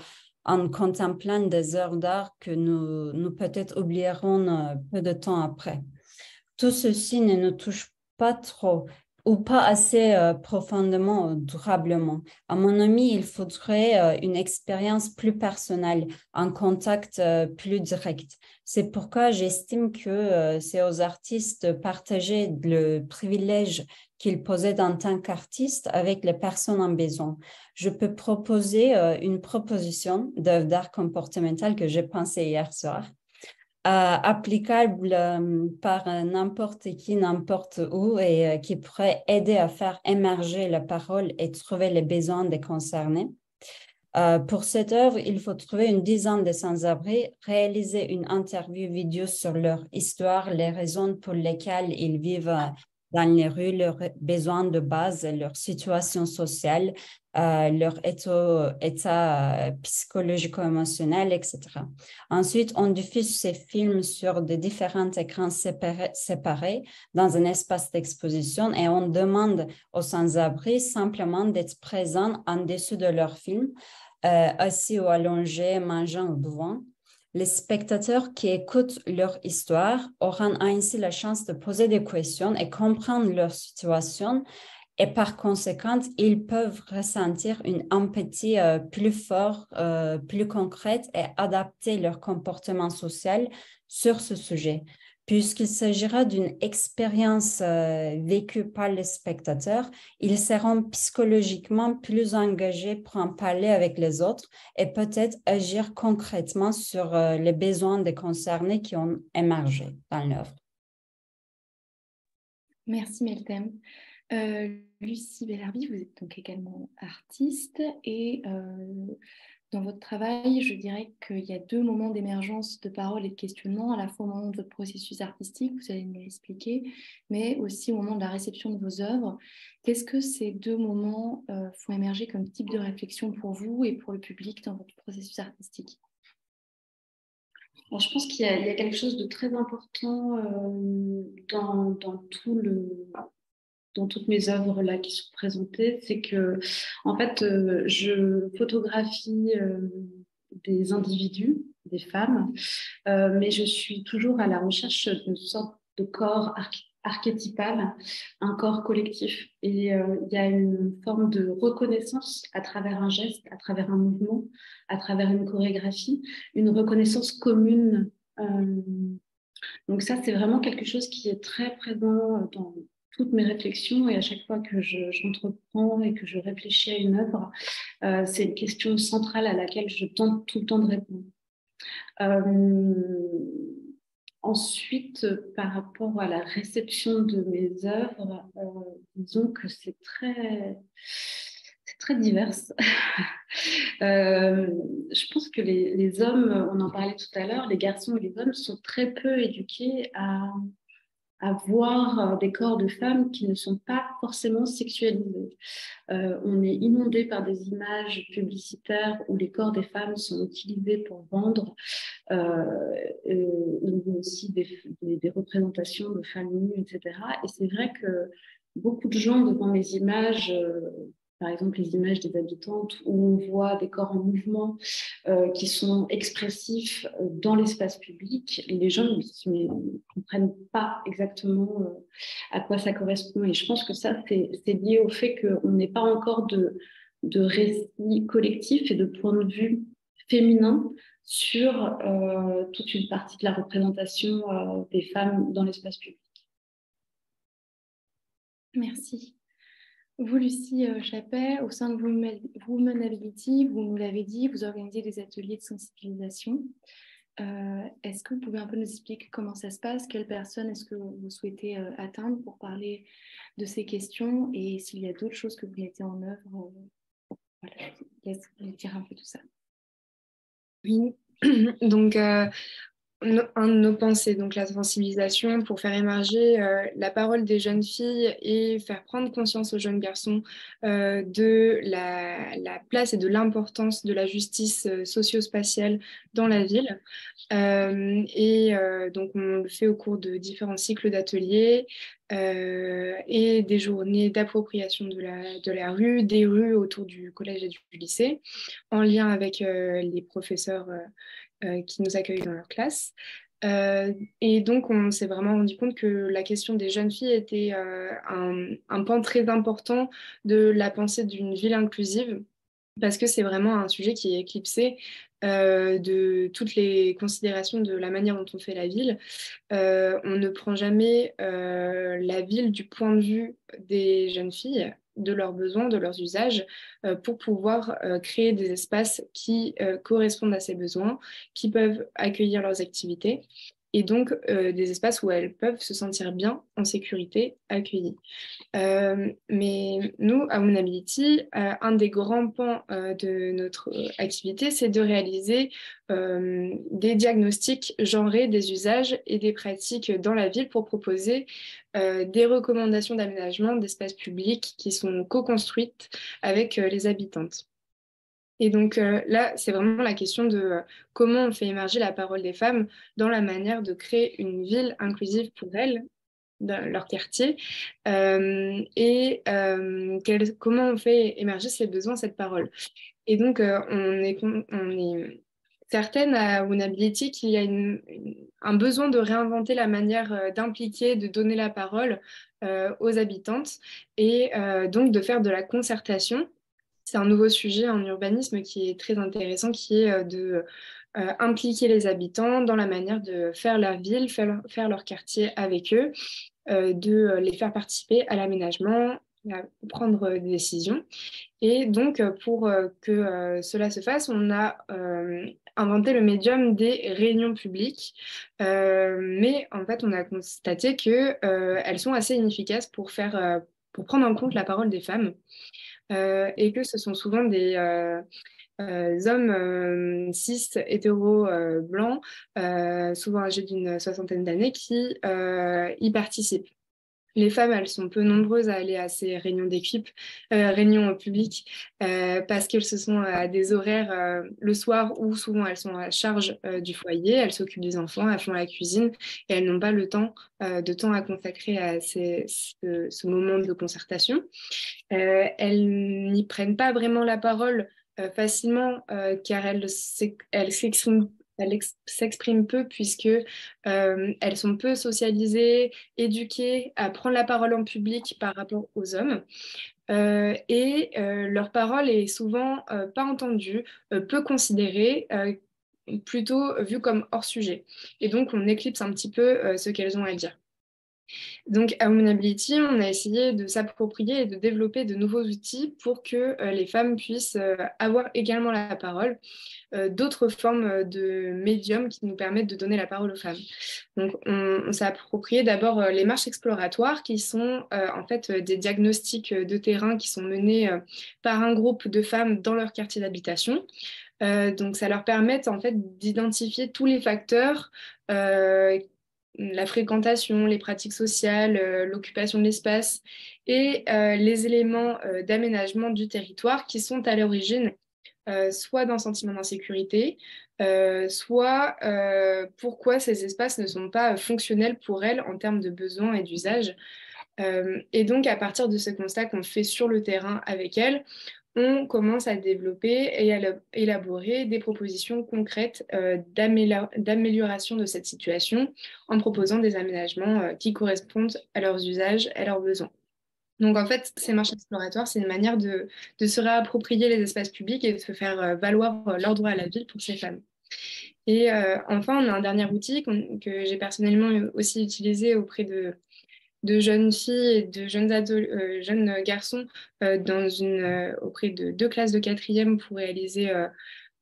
en contemplant des œuvres d'art que nous peut-être oublierons peu de temps après. Tout ceci ne nous touche pas trop ou pas assez profondément ou durablement. À mon avis, il faudrait une expérience plus personnelle, un contact plus direct. C'est pourquoi j'estime que c'est aux artistes de partager le privilège qu'ils possèdent en tant qu'artistes avec les personnes en besoin. Je peux proposer une proposition d'œuvre d'art comportemental que j'ai pensée hier soir. Applicable par n'importe qui, n'importe où et qui pourrait aider à faire émerger la parole et trouver les besoins des concernés. Pour cette œuvre, il faut trouver une dizaine de sans-abri, réaliser une interview vidéo sur leur histoire, les raisons pour lesquelles ils vivent dans les rues, leurs besoins de base, leur situation sociale, leur état psychologico-émotionnel, etc. Ensuite, on diffuse ces films sur des différents écrans séparés dans un espace d'exposition et on demande aux sans-abri simplement d'être présents en dessous de leur film, assis ou allongés, mangeant ou buvant. Les spectateurs qui écoutent leur histoire auront ainsi la chance de poser des questions et comprendre leur situation et par conséquent, ils peuvent ressentir une empathie plus forte, plus concrète et adapter leur comportement social sur ce sujet. Puisqu'il s'agira d'une expérience vécue par les spectateurs, ils seront psychologiquement plus engagés pour en parler avec les autres et peut-être agir concrètement sur les besoins des concernés qui ont émergé dans l'œuvre. Merci Meltem. Lucie Bellarbi, vous êtes donc également artiste et dans votre travail, je dirais qu'il y a deux moments d'émergence de parole et de questionnement, à la fois au moment de votre processus artistique, vous allez nous l'expliquer, mais aussi au moment de la réception de vos œuvres. Qu'est-ce que ces deux moments font émerger comme type de réflexion pour vous et pour le public dans votre processus artistique? Alors, je pense qu'il y a quelque chose de très important dans toutes mes œuvres là qui sont présentées, c'est que en fait, je photographie des individus, des femmes, mais je suis toujours à la recherche d'une sorte de corps archétypal, un corps collectif. Et il y a une forme de reconnaissance à travers un geste, à travers un mouvement, à travers une chorégraphie, une reconnaissance commune. Donc ça, c'est vraiment quelque chose qui est très présent dans toutes mes réflexions et à chaque fois que j'entreprends et que je réfléchis à une œuvre, c'est une question centrale à laquelle je tente tout le temps de répondre. Ensuite, par rapport à la réception de mes œuvres, disons que c'est très divers. Je pense que les hommes, on en parlait tout à l'heure, les garçons et les hommes sont très peu éduqués à voir des corps de femmes qui ne sont pas forcément sexualisés. On est inondé par des images publicitaires où les corps des femmes sont utilisés pour vendre. Il y a aussi des représentations de femmes nues, etc. Et c'est vrai que beaucoup de gens devant mes images, par exemple les images des habitantes, où on voit des corps en mouvement qui sont expressifs dans l'espace public, les gens ne comprennent pas exactement à quoi ça correspond. Et je pense que ça, c'est lié au fait qu'on n'ait pas encore de récit collectif et de point de vue féminin sur toute une partie de la représentation des femmes dans l'espace public. Merci. Vous, Lucie Chappet, au sein de Womanability, vous nous l'avez dit, vous organisez des ateliers de sensibilisation. Est-ce que vous pouvez un peu nous expliquer comment ça se passe? Quelles personnes est-ce que vous souhaitez atteindre pour parler de ces questions? Et s'il y a d'autres choses que vous mettez en œuvre, voilà, je vous laisse nous dire un peu tout ça. Oui, donc un de nos pensées, donc la sensibilisation pour faire émerger la parole des jeunes filles et faire prendre conscience aux jeunes garçons de la place et de l'importance de la justice socio-spatiale dans la ville. Donc on le fait au cours de différents cycles d'ateliers et des journées d'appropriation de la rue, des rues autour du collège et du lycée, en lien avec les professeurs qui nous accueillent dans leur classe. Et donc, on s'est vraiment rendu compte que la question des jeunes filles était un pan très important de la pensée d'une ville inclusive, parce que c'est vraiment un sujet qui est éclipsé de toutes les considérations de la manière dont on fait la ville. On ne prend jamais la ville du point de vue des jeunes filles, de leurs besoins, de leurs usages, pour pouvoir créer des espaces qui correspondent à ces besoins, qui peuvent accueillir leurs activités, et donc des espaces où elles peuvent se sentir bien, en sécurité, accueillies. Mais nous, à Womanability, un des grands pans de notre activité, c'est de réaliser des diagnostics genrés des usages et des pratiques dans la ville pour proposer des recommandations d'aménagement d'espaces publics qui sont co-construites avec les habitantes. Et donc là, c'est vraiment la question de comment on fait émerger la parole des femmes dans la manière de créer une ville inclusive pour elles, dans leur quartier, comment on fait émerger ces besoins, cette parole. Et donc, on est certaine à Womanability qu'il y a un besoin de réinventer la manière d'impliquer, de donner la parole aux habitantes et donc de faire de la concertation. C'est un nouveau sujet en urbanisme qui est très intéressant, qui est de impliquer les habitants dans la manière de faire leur ville, faire leur quartier avec eux, de les faire participer à l'aménagement, à prendre des décisions. Et donc, pour que cela se fasse, on a inventé le médium des réunions publiques. Mais en fait, on a constaté qu'elles sont assez inefficaces pour prendre en compte la parole des femmes. Et que ce sont souvent des hommes cis, hétéros, blancs, souvent âgés d'une soixantaine d'années, qui y participent. Les femmes, elles sont peu nombreuses à aller à ces réunions d'équipe, réunions publiques, parce qu'elles se sont à des horaires le soir où souvent elles sont à charge du foyer, elles s'occupent des enfants, elles font la cuisine et elles n'ont pas le temps à consacrer à ce moment de concertation. Elles n'y prennent pas vraiment la parole facilement car elles s'expriment elles s'expriment peu puisque elles sont peu socialisées, éduquées à prendre la parole en public par rapport aux hommes. Leur parole est souvent pas entendue, peu considérée, plutôt vue comme hors sujet. Et donc, on éclipse un petit peu ce qu'elles ont à dire. Donc, à Womanability, on a essayé de s'approprier et de développer de nouveaux outils pour que les femmes puissent avoir également la parole, d'autres formes de médiums qui nous permettent de donner la parole aux femmes. Donc, on s'est approprié d'abord les marches exploratoires qui sont en fait des diagnostics de terrain qui sont menés par un groupe de femmes dans leur quartier d'habitation. Donc, ça leur permet en fait d'identifier tous les facteurs, la fréquentation, les pratiques sociales, l'occupation de l'espace et les éléments d'aménagement du territoire qui sont à l'origine soit d'un sentiment d'insécurité, soit pourquoi ces espaces ne sont pas fonctionnels pour elles en termes de besoins et d'usages. Et donc, à partir de ce constat qu'on fait sur le terrain avec elles, on commence à développer et à élaborer des propositions concrètes d'amélioration de cette situation en proposant des aménagements qui correspondent à leurs usages, à leurs besoins. Donc en fait, ces marches exploratoires, c'est une manière de se réapproprier les espaces publics et de se faire valoir leur droit à la ville pour ces femmes. Et enfin, on a un dernier outil que j'ai personnellement aussi utilisé auprès de jeunes filles et de jeunes garçons auprès de 2 classes de 4e pour réaliser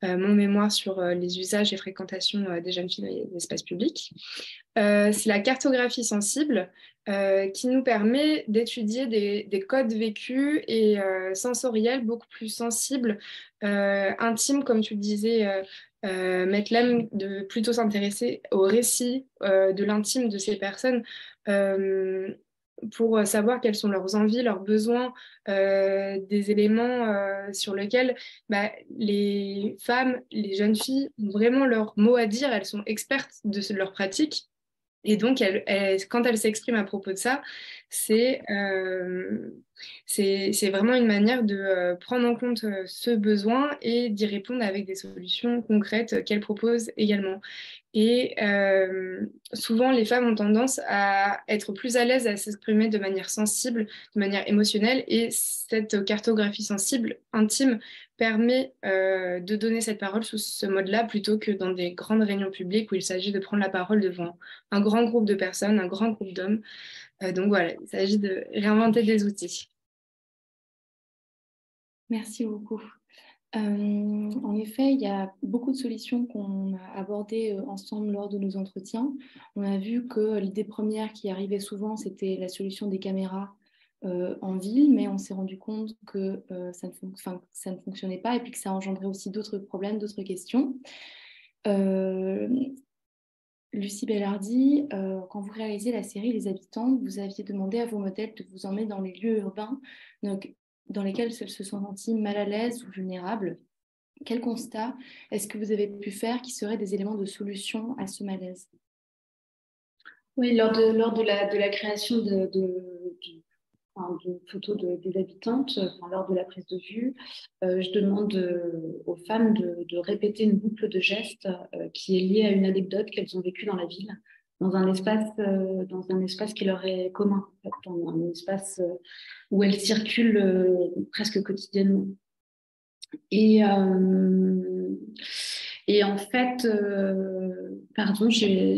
mon mémoire sur les usages et fréquentations des jeunes filles dans les espaces publics. C'est la cartographie sensible qui nous permet d'étudier des codes vécus et sensoriels beaucoup plus sensibles, intimes, comme tu le disais, Metlem, de plutôt s'intéresser au récit de l'intime de ces personnes pour savoir quelles sont leurs envies, leurs besoins, des éléments sur lesquels les femmes, les jeunes filles ont vraiment leur mot à dire, elles sont expertes de leur pratique. Et donc, quand elle s'exprime à propos de ça, c'est vraiment une manière de prendre en compte ce besoin et d'y répondre avec des solutions concrètes qu'elle propose également. Et souvent, les femmes ont tendance à être plus à l'aise à s'exprimer de manière sensible, de manière émotionnelle. Et cette cartographie sensible, intime, permet de donner cette parole sous ce mode-là plutôt que dans des grandes réunions publiques où il s'agit de prendre la parole devant un grand groupe de personnes, un grand groupe d'hommes. Donc voilà, il s'agit de réinventer des outils. Merci beaucoup. En effet, il y a beaucoup de solutions qu'on a abordées ensemble lors de nos entretiens. On a vu que l'idée première qui arrivait souvent, c'était la solution des caméras en ville, mais on s'est rendu compte que ça ne fonctionnait pas et puis que ça engendrait aussi d'autres problèmes, d'autres questions. Lucie Bellardi, quand vous réalisez la série Les Habitantes, vous aviez demandé à vos modèles de vous emmener dans les lieux urbains, donc, dans lesquels elles se sont senties mal à l'aise ou vulnérables. Quel constat est-ce que vous avez pu faire qui seraient des éléments de solution à ce malaise? Oui, lors de la création de photos des habitantes, lors de la prise de vue, je demande aux femmes de répéter une boucle de gestes qui est liée à une anecdote qu'elles ont vécue dans la ville, dans un espace qui leur est commun, en fait, dans un espace où elles circulent presque quotidiennement. Et en fait, pardon, j'ai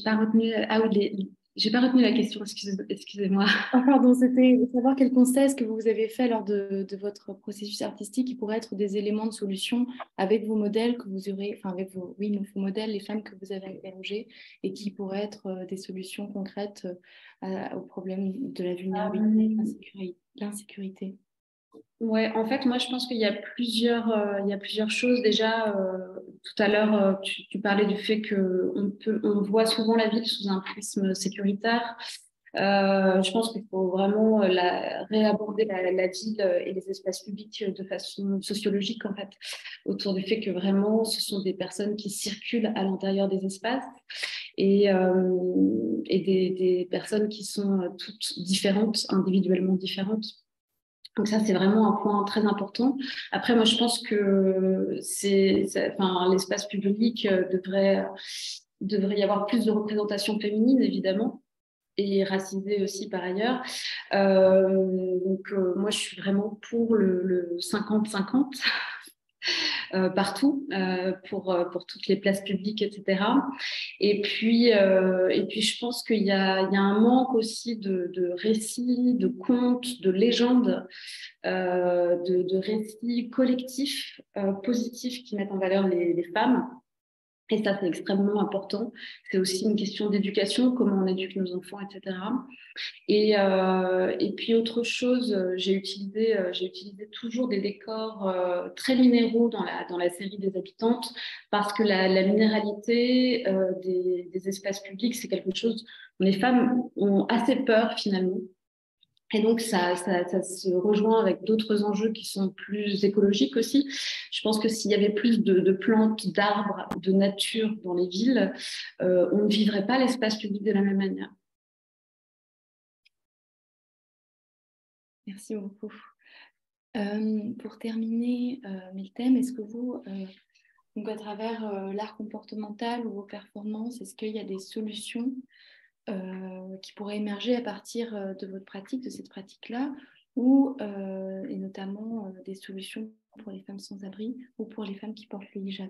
pas retenu. Ah oui, j'ai pas retenu la question. Excusez-moi. Oh, pardon, c'était de savoir quel constat est-ce que vous avez fait lors de votre processus artistique qui pourraient être des éléments de solution avec vos modèles que vous aurez, enfin avec vos modèles, les femmes que vous avez interrogées et qui pourraient être des solutions concrètes au problème de la vulnérabilité, de l'insécurité. Ouais, en fait, moi, je pense qu'il y a plusieurs choses. Déjà, tout à l'heure, tu parlais du fait qu'on voit souvent la ville sous un prisme sécuritaire. Je pense qu'il faut vraiment réaborder la ville et les espaces publics de façon sociologique, en fait, autour du fait que vraiment, ce sont des personnes qui circulent à l'intérieur des espaces et des personnes qui sont toutes différentes, individuellement différentes. Donc ça, c'est vraiment un point très important. Après, moi, je pense que l'espace public devrait y avoir plus de représentation féminine, évidemment, et racisée aussi par ailleurs. Moi, je suis vraiment pour le 50-50 partout, pour toutes les places publiques, etc. Et puis je pense qu'il y a un manque aussi de récits, de contes, de légendes, de récits collectifs positifs qui mettent en valeur les femmes. Et ça, c'est extrêmement important. C'est aussi une question d'éducation, comment on éduque nos enfants, etc. Et puis autre chose, j'ai utilisé toujours des décors très minéraux dans la série des habitantes, parce que la minéralité des espaces publics, c'est quelque chose dont les femmes ont assez peur finalement. Et donc, ça se rejoint avec d'autres enjeux qui sont plus écologiques aussi. Je pense que s'il y avait plus de plantes, d'arbres, de nature dans les villes, on ne vivrait pas l'espace public de la même manière. Merci beaucoup. Pour terminer, Meltem, est-ce que vous, donc à travers l'art comportemental ou vos performances, est-ce qu'il y a des solutions qui pourraient émerger à partir de votre pratique, de cette pratique-là, et notamment des solutions pour les femmes sans abri ou pour les femmes qui portent le hijab?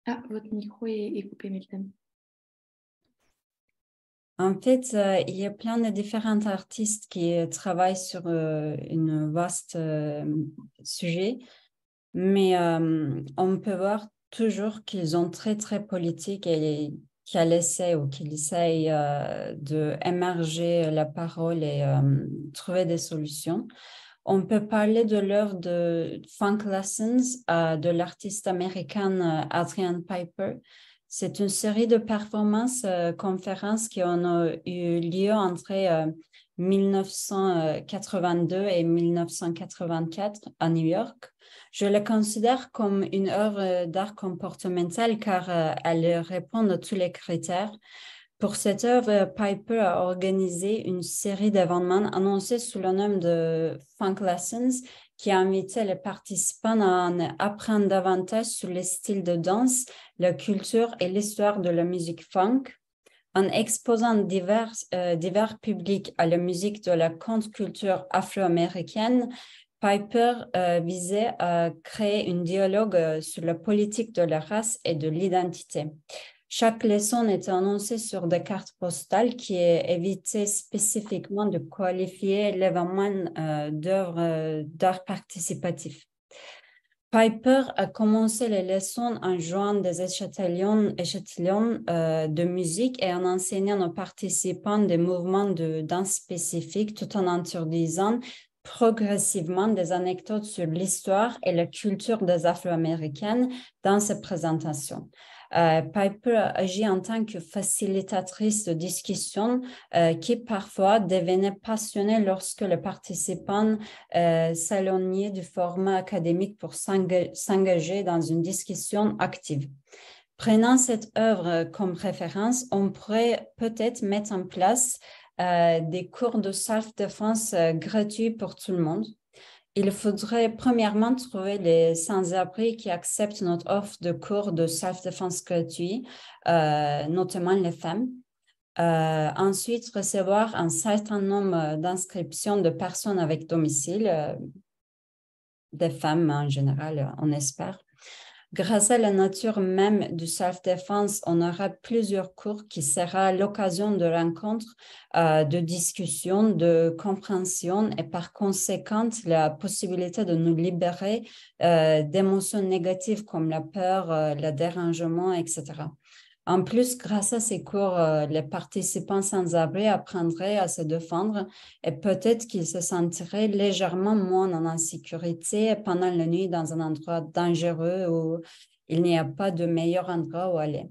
Ah, votre micro est coupé, Meltem. En fait, il y a plein de différents artistes qui travaillent sur un vaste sujet, mais on peut voir toujours qu'ils sont très, très politiques et qu'ils essayent d'émerger la parole et trouver des solutions. On peut parler de l'œuvre de Funk Lessons de l'artiste américain Adrian Piper. C'est une série de performances, conférences qui ont eu lieu entre 1982 et 1984 à New York. Je la considère comme une œuvre d'art comportemental car elle répond à tous les critères. Pour cette œuvre, Piper a organisé une série d'événements annoncés sous le nom de Funk Lessons qui a invité les participants à en apprendre davantage sur les styles de danse, la culture et l'histoire de la musique funk. En exposant divers publics à la musique de la contre-culture afro-américaine, Piper visait à créer un dialogue sur la politique de la race et de l'identité. Chaque leçon était annoncée sur des cartes postales qui évitaient spécifiquement de qualifier l'événement d'œuvre d'art participatif. Piper a commencé les leçons en jouant des échantillons de musique et en enseignant aux participants des mouvements de danse spécifiques tout en introduisant progressivement des anecdotes sur l'histoire et la culture des Afro-Américaines dans ses présentations. Piper agit en tant que facilitatrice de discussion qui parfois devenait passionnée lorsque les participants s'éloignaient du format académique pour s'engager dans une discussion active. Prenant cette œuvre comme référence, on pourrait peut-être mettre en place des cours de self-défense gratuits pour tout le monde. Il faudrait premièrement trouver les sans-abri qui acceptent notre offre de cours de self-défense gratuit, notamment les femmes. Ensuite, recevoir un certain nombre d'inscriptions de personnes avec domicile, des femmes en général, on espère. Grâce à la nature même du self-défense, on aura plusieurs cours qui sera l'occasion de rencontres, de discussions, de compréhension et par conséquent la possibilité de nous libérer d'émotions négatives comme la peur, le dérangement, etc. En plus, grâce à ces cours, les participants sans abri apprendraient à se défendre et peut-être qu'ils se sentiraient légèrement moins en insécurité pendant la nuit dans un endroit dangereux où il n'y a pas de meilleur endroit où aller.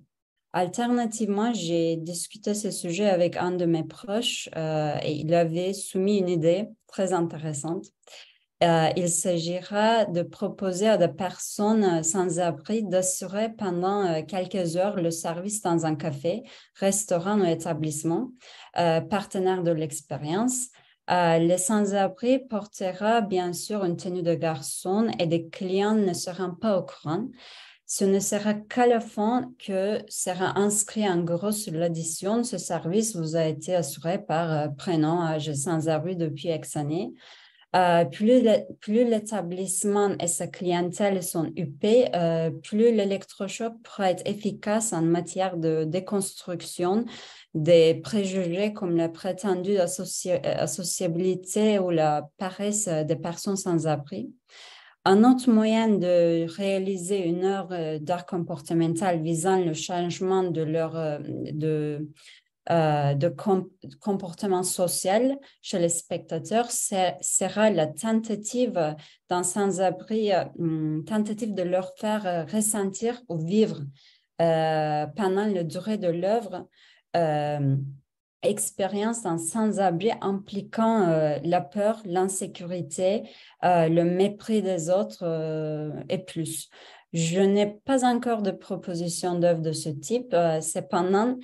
Alternativement, j'ai discuté ce sujet avec un de mes proches et il avait soumis une idée très intéressante. Il s'agira de proposer à des personnes sans abri d'assurer pendant quelques heures le service dans un café, restaurant ou établissement, partenaire de l'expérience. Les sans-abri portera bien sûr une tenue de garçon et des clients ne seront pas au courant. Ce ne sera qu'à la fin que sera inscrit en gros sur l'addition. Ce service vous a été assuré par prénom, âge sans-abri depuis X années. Plus l'établissement et sa clientèle sont huppés, plus l'électrochoc pourra être efficace en matière de déconstruction des préjugés comme la prétendue associabilité ou la paresse des personnes sans abri. Un autre moyen de réaliser une heure d'art comportemental visant le changement de leur comportement social chez les spectateurs sera la tentative d'un sans-abri, tentative de leur faire ressentir ou vivre pendant la durée de l'œuvre expérience d'un sans-abri impliquant la peur, l'insécurité, le mépris des autres et plus. Je n'ai pas encore de proposition d'œuvre de ce type. Cependant,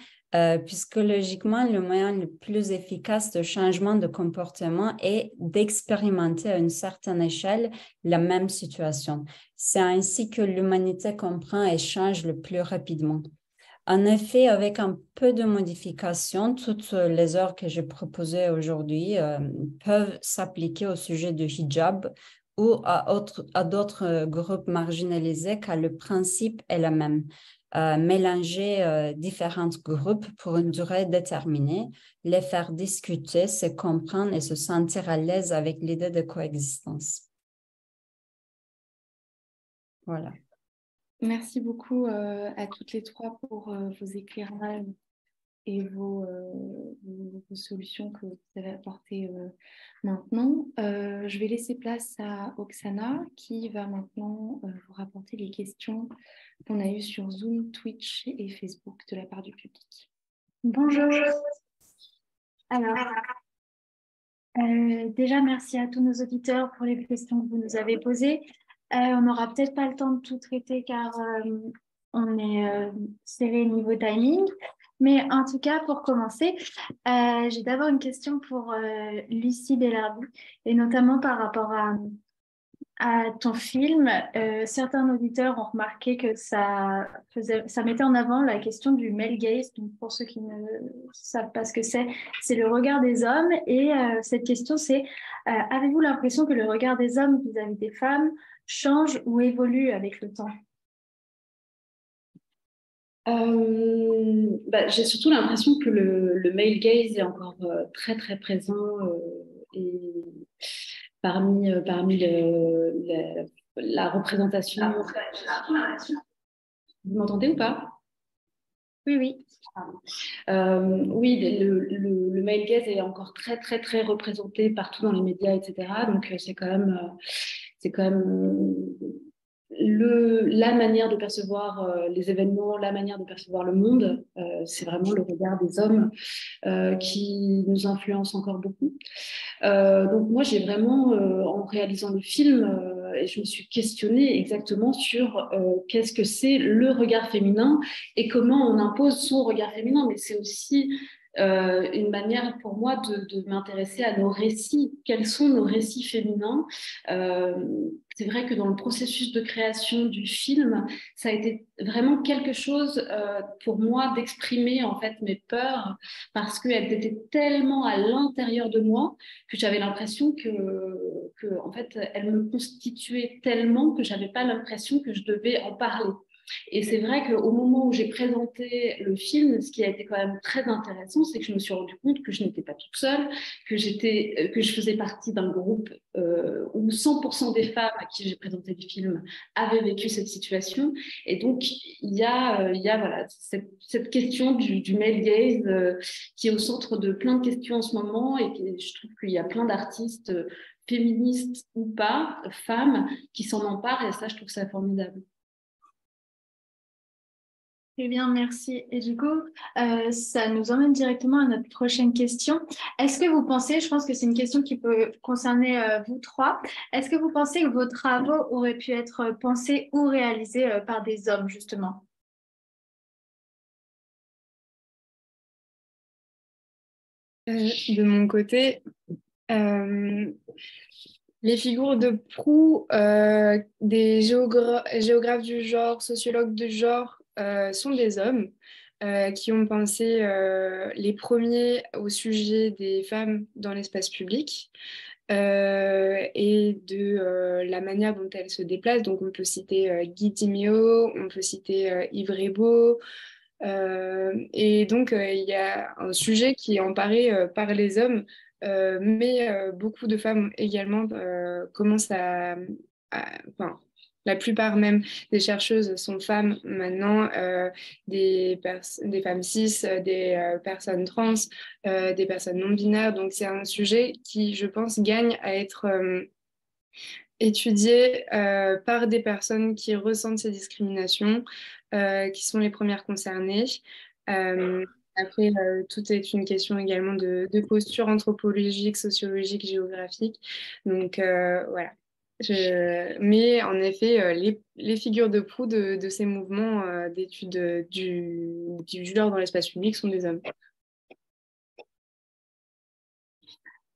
psychologiquement, le moyen le plus efficace de changement de comportement est d'expérimenter à une certaine échelle la même situation. C'est ainsi que l'humanité comprend et change le plus rapidement. En effet, avec un peu de modification, toutes les heures que j'ai proposées aujourd'hui peuvent s'appliquer au sujet du hijab ou à d'autres groupes marginalisés car le principe est le même. Mélanger différents groupes pour une durée déterminée, les faire discuter, se comprendre et se sentir à l'aise avec l'idée de coexistence. Voilà. Merci beaucoup à toutes les trois pour vos éclairages et vos solutions que vous avez apportées maintenant. Je vais laisser place à Oksana qui va maintenant vous rapporter les questions qu'on a eues sur Zoom, Twitch et Facebook de la part du public. Bonjour. Alors, déjà, merci à tous nos auditeurs pour les questions que vous nous avez posées. On n'aura peut-être pas le temps de tout traiter car on est serré niveau timing. Mais en tout cas, pour commencer, j'ai d'abord une question pour Lucie Bellardi, et notamment par rapport à ton film. Certains auditeurs ont remarqué que ça mettait en avant la question du male gaze. Donc pour ceux qui ne savent pas ce que c'est le regard des hommes. Et cette question, c'est avez-vous l'impression que le regard des hommes vis-à-vis des femmes change ou évolue avec le temps? J'ai surtout l'impression que le male gaze est encore très très présent et parmi la représentation. Vous m'entendez ou pas? Oui, oui. Oui, le male gaze est encore très très très représenté partout dans les médias, etc. Donc c'est quand même la manière de percevoir les événements, la manière de percevoir le monde. C'est vraiment le regard des hommes qui nous influence encore beaucoup. Donc moi, j'ai vraiment, en réalisant le film, et je me suis questionnée exactement sur qu'est-ce que c'est le regard féminin et comment on impose son regard féminin. Mais c'est aussi une manière pour moi de m'intéresser à nos récits. Quels sont nos récits féminins? C'est vrai que dans le processus de création du film, ça a été vraiment quelque chose pour moi d'exprimer en fait mes peurs parce qu'elles étaient tellement à l'intérieur de moi que j'avais l'impression que en fait, elles me constituaient tellement que j'avais pas l'impression que je devais en parler. Et c'est vrai qu'au moment où j'ai présenté le film, ce qui a été quand même très intéressant, c'est que je me suis rendu compte que je n'étais pas toute seule, que je faisais partie d'un groupe où 100% des femmes à qui j'ai présenté le film avaient vécu cette situation. Et donc, il y a voilà, cette question du male gaze qui est au centre de plein de questions en ce moment et je trouve qu'il y a plein d'artistes féministes ou pas, femmes, qui s'en emparent et ça, je trouve ça formidable. Très bien, merci. Et du coup, ça nous emmène directement à notre prochaine question. Est-ce que vous pensez, je pense que c'est une question qui peut concerner vous trois, est-ce que vous pensez que vos travaux auraient pu être pensés ou réalisés par des hommes, justement? De mon côté, euh, les figures de proue des géographes du genre, sociologues du genre, sont des hommes qui ont pensé les premiers au sujet des femmes dans l'espace public et de la manière dont elles se déplacent. Donc on peut citer Guy Dimio, on peut citer Yves Rebaud. Et donc il y a un sujet qui est emparé par les hommes mais beaucoup de femmes également commencent enfin, la plupart même des chercheuses sont femmes maintenant, des femmes cis, des personnes trans, des personnes non binaires. Donc c'est un sujet qui, je pense, gagne à être étudié par des personnes qui ressentent ces discriminations, qui sont les premières concernées. Euh, Après, tout est une question également de posture anthropologique, sociologique, géographique. Donc, voilà. Mais en effet, les figures de proue de ces mouvements d'études du genre dans l'espace public sont des hommes.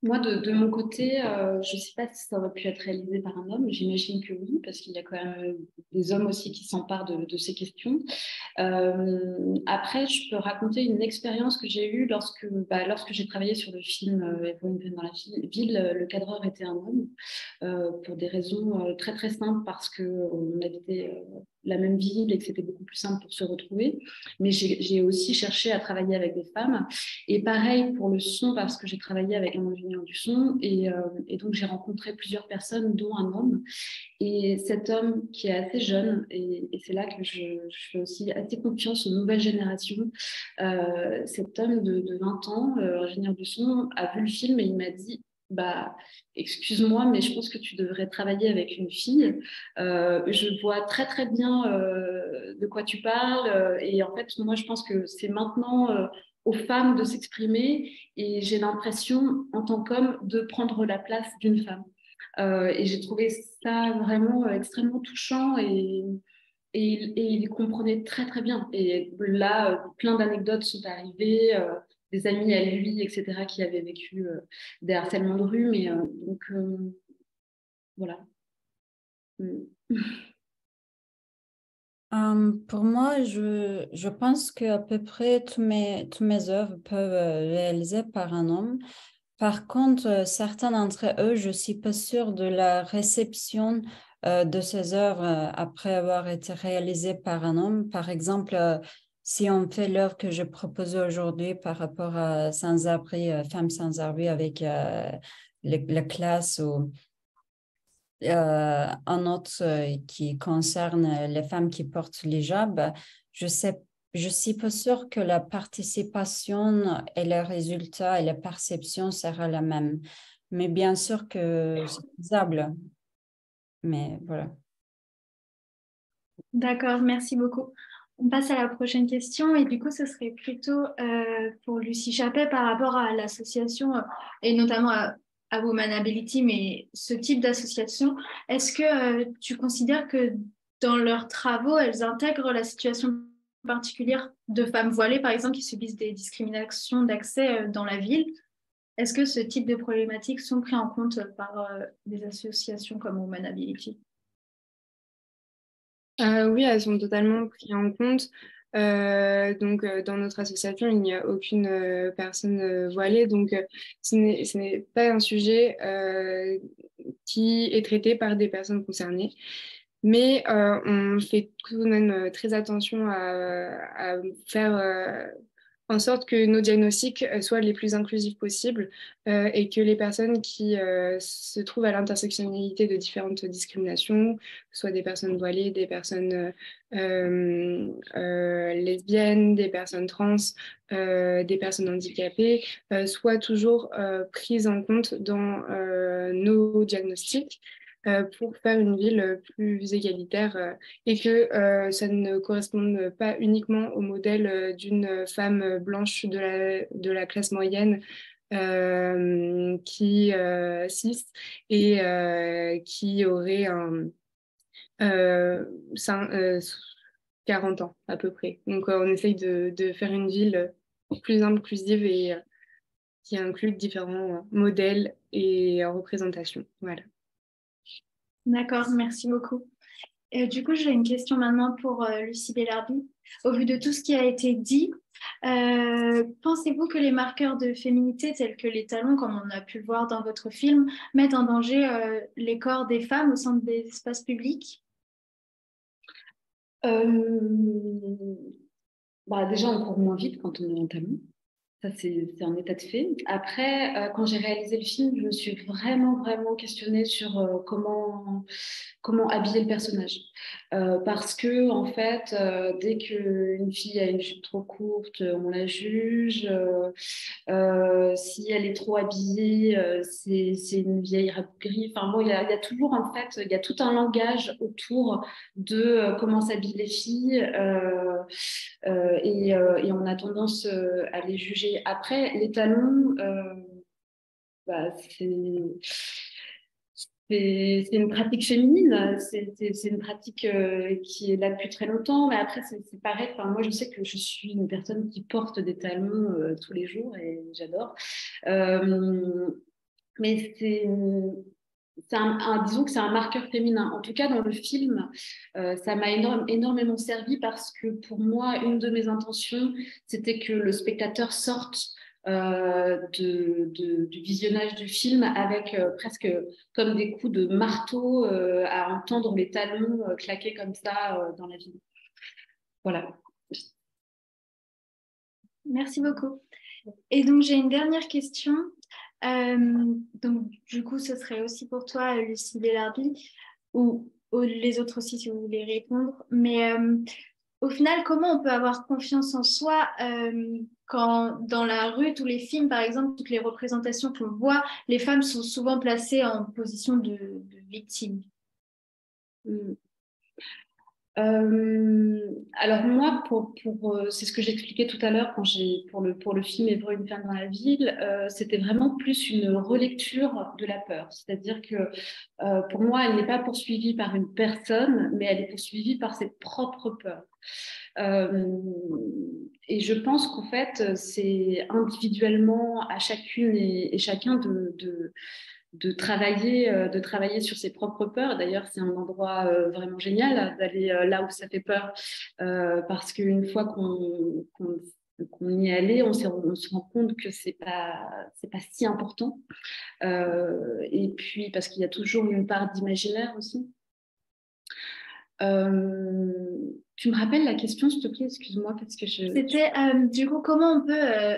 Moi, de mon côté, je ne sais pas si ça aurait pu être réalisé par un homme. J'imagine que oui, parce qu'il y a quand même des hommes aussi qui s'emparent de ces questions. Après, je peux raconter une expérience que j'ai eue lorsque j'ai travaillé sur le film Evelyn dans la ville. Le cadreur était un homme pour des raisons très très simples parce qu'on habitait la même ville et que c'était beaucoup plus simple pour se retrouver. Mais j'ai aussi cherché à travailler avec des femmes. Et pareil pour le son parce que j'ai travaillé avec un ingénieur du son et donc j'ai rencontré plusieurs personnes, dont un homme. Et cet homme qui est assez jeune, et c'est là que je fais aussi assez confiance aux nouvelles générations, cet homme de 20 ans, ingénieur du son, a vu le film et il m'a dit, bah, excuse-moi, mais je pense que tu devrais travailler avec une fille. Je vois très très bien de quoi tu parles. Et en fait, moi, je pense que c'est maintenant aux femmes de s'exprimer. Et j'ai l'impression, en tant qu'homme, de prendre la place d'une femme. Et j'ai trouvé ça vraiment extrêmement touchant et il comprenait très très bien. Et là, plein d'anecdotes sont arrivées, des amis à lui, etc., qui avaient vécu des harcèlements de rue. Mais donc, voilà. Mm. Pour moi, je pense qu'à peu près tous mes œuvres peuvent réaliser par un homme. Par contre, certains d'entre eux, je ne suis pas sûre de la réception de ces œuvres après avoir été réalisées par un homme. Par exemple, si on fait l'œuvre que je propose aujourd'hui par rapport à sans-abri, femmes sans-abri avec la classe ou un autre qui concerne les femmes qui portent l'hijab, je suis pas sûre que la participation et les résultats et la perception sera la même. Mais bien sûr que c'est faisable. Mais voilà. D'accord, merci beaucoup. On passe à la prochaine question et du coup, ce serait plutôt pour Lucie Chappet par rapport à l'association et notamment à Womanability, mais ce type d'association, est-ce que tu considères que dans leurs travaux, elles intègrent la situation particulière de femmes voilées, par exemple, qui subissent des discriminations d'accès dans la ville? Est-ce que ce type de problématiques sont pris en compte par des associations comme Womanability? Oui, elles sont totalement prises en compte. Donc, dans notre association, il n'y a aucune personne voilée. Donc, ce n'est pas un sujet qui est traité par des personnes concernées. Mais on fait tout de même très attention à faire en sorte que nos diagnostics soient les plus inclusifs possibles et que les personnes qui se trouvent à l'intersectionnalité de différentes discriminations, que ce soit des personnes voilées, des personnes lesbiennes, des personnes trans, des personnes handicapées, soient toujours prises en compte dans nos diagnostics. pour faire une ville plus égalitaire et que ça ne corresponde pas uniquement au modèle d'une femme blanche de la classe moyenne qui cis et qui aurait euh, cin- euh, 40 ans à peu près. Donc on essaye de faire une ville plus inclusive et qui inclut différents modèles et représentations. Voilà. D'accord, merci beaucoup. Du coup, j'ai une question maintenant pour Lucie Bellarbi. Au vu de tout ce qui a été dit, pensez-vous que les marqueurs de féminité tels que les talons, comme on a pu le voir dans votre film, mettent en danger les corps des femmes au sein des espaces publics? Déjà, on court moins vite quand on est en talon. Ça, c'est un état de fait. Après, quand j'ai réalisé le film, je me suis vraiment questionnée sur comment habiller le personnage. Parce que, en fait, dès qu'une fille a une jupe trop courte, on la juge. Si elle est trop habillée, c'est une vieille rabougrie. Enfin, bon, il y a toujours, en fait, il y a tout un langage autour de comment s'habillent les filles. Et on a tendance à les juger. Après, les talons, bah, c'est une pratique féminine, c'est une pratique qui est là depuis très longtemps, mais après, c'est pareil. Enfin, moi, je sais que je suis une personne qui porte des talons tous les jours et j'adore. Euh, mais disons que c'est un marqueur féminin. En tout cas, dans le film, ça m'a énormément servi parce que pour moi, une de mes intentions, c'était que le spectateur sorte du visionnage du film avec presque comme des coups de marteau à entendre les talons claquer comme ça dans la ville. Voilà. Merci beaucoup. Et donc, j'ai une dernière question. Donc, du coup, ce serait aussi pour toi, Lucie Bellarbi, ou les autres aussi, si vous voulez répondre. Mais au final, comment on peut avoir confiance en soi quand dans la rue, tous les films, par exemple, toutes les représentations qu'on voit, les femmes sont souvent placées en position de victime? Alors moi, c'est ce que j'expliquais tout à l'heure pour le film Évreux, une femme dans la ville, c'était vraiment plus une relecture de la peur. C'est-à-dire que pour moi, elle n'est pas poursuivie par une personne, mais elle est poursuivie par ses propres peurs. Et je pense qu'en fait, c'est individuellement à chacune et chacun de travailler sur ses propres peurs. D'ailleurs, c'est un endroit vraiment génial d'aller là où ça fait peur, parce qu'une fois qu'on y est allé, on se rend compte que c'est pas si important. Et puis parce qu'il y a toujours une part d'imaginaire aussi. Tu me rappelles la question, s'il te plaît, excuse-moi, parce que C'était du coup comment on peut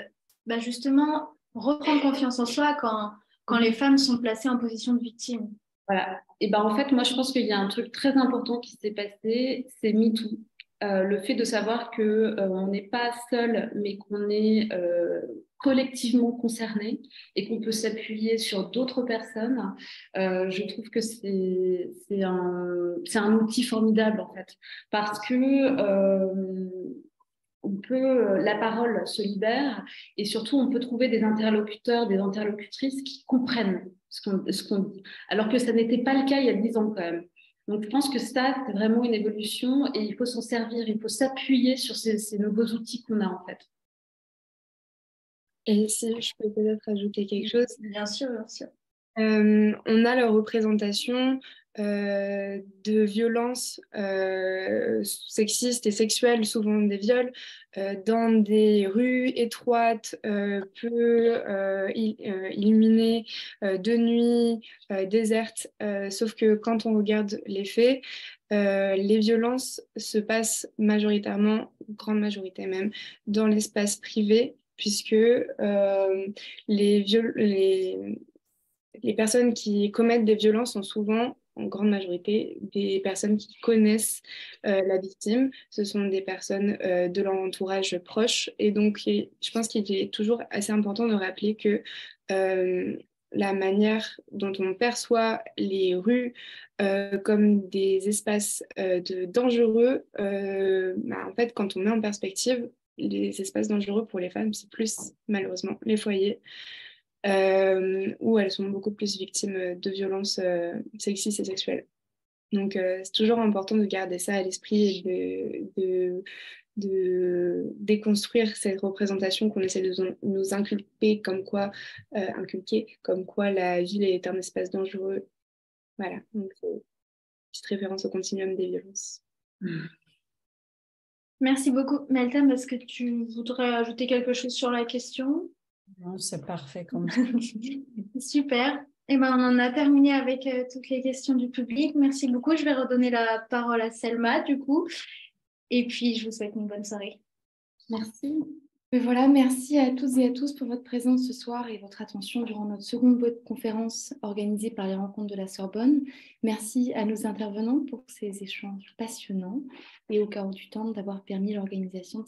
justement reprendre confiance en soi quand les femmes sont placées en position de victime. Voilà. Et ben en fait, moi, je pense qu'il y a un truc très important qui s'est passé, c'est MeToo. Le fait de savoir que on n'est pas seul, mais qu'on est collectivement concerné et qu'on peut s'appuyer sur d'autres personnes. Je trouve que c'est un outil formidable en fait, parce que la parole se libère et surtout on peut trouver des interlocuteurs, des interlocutrices qui comprennent ce qu'on dit, alors que ça n'était pas le cas il y a 10 ans quand même. Donc je pense que ça, c'est vraiment une évolution et il faut s'en servir, il faut s'appuyer sur ces nouveaux outils qu'on a en fait. Et si je peux peut-être ajouter quelque chose. Bien sûr, bien sûr. On a la représentation de violences sexistes et sexuelles, souvent des viols, dans des rues étroites, peu illuminées, de nuit, désertes. Sauf que quand on regarde les faits, les violences se passent majoritairement, grande majorité même, dans l'espace privé, puisque les personnes qui commettent des violences sont souvent, en grande majorité, des personnes qui connaissent la victime. Ce sont des personnes de leur entourage proche. Et donc, je pense qu'il est toujours assez important de rappeler que la manière dont on perçoit les rues comme des espaces dangereux, en fait, quand on met en perspective les espaces dangereux pour les femmes, c'est plus malheureusement les foyers où elles sont beaucoup plus victimes de violences sexistes et sexuelles. Donc, c'est toujours important de garder ça à l'esprit et de déconstruire cette représentation qu'on essaie de nous inculquer comme quoi la ville est un espace dangereux. Voilà, donc petite référence au continuum des violences. Merci beaucoup. Meltem, est-ce que tu voudrais ajouter quelque chose sur la question? Non, c'est parfait comme ça. Super. Eh ben, on en a terminé avec toutes les questions du public. Merci beaucoup. Je vais redonner la parole à Selma, du coup. Et puis, je vous souhaite une bonne soirée. Merci. Et voilà, merci à toutes et à tous pour votre présence ce soir et votre attention durant notre seconde conférence organisée par les Rencontres de la Sorbonne. Merci à nos intervenants pour ces échanges passionnants et au Carreau du Temple d'avoir permis l'organisation de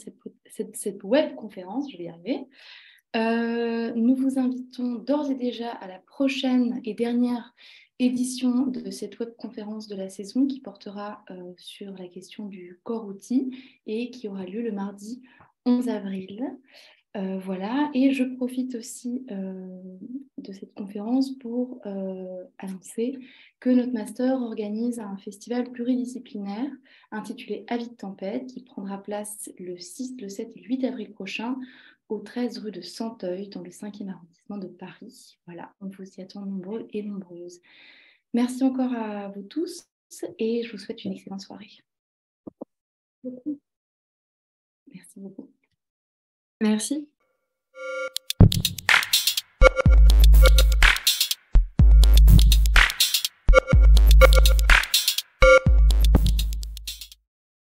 cette web conférence. Je vais y arriver. Nous vous invitons d'ores et déjà à la prochaine et dernière édition de cette webconférence de la saison qui portera sur la question du corps outil et qui aura lieu le mardi 11 avril. Voilà, et je profite aussi de cette conférence pour annoncer que notre master organise un festival pluridisciplinaire intitulé Avis de tempête qui prendra place le 6, le 7 et le 8 avril prochain au 13 rue de Santeuil dans le 5e arrondissement de Paris. Voilà, on vous y attend nombreux et nombreuses. Merci encore à vous tous et je vous souhaite une excellente soirée. Merci beaucoup. Merci.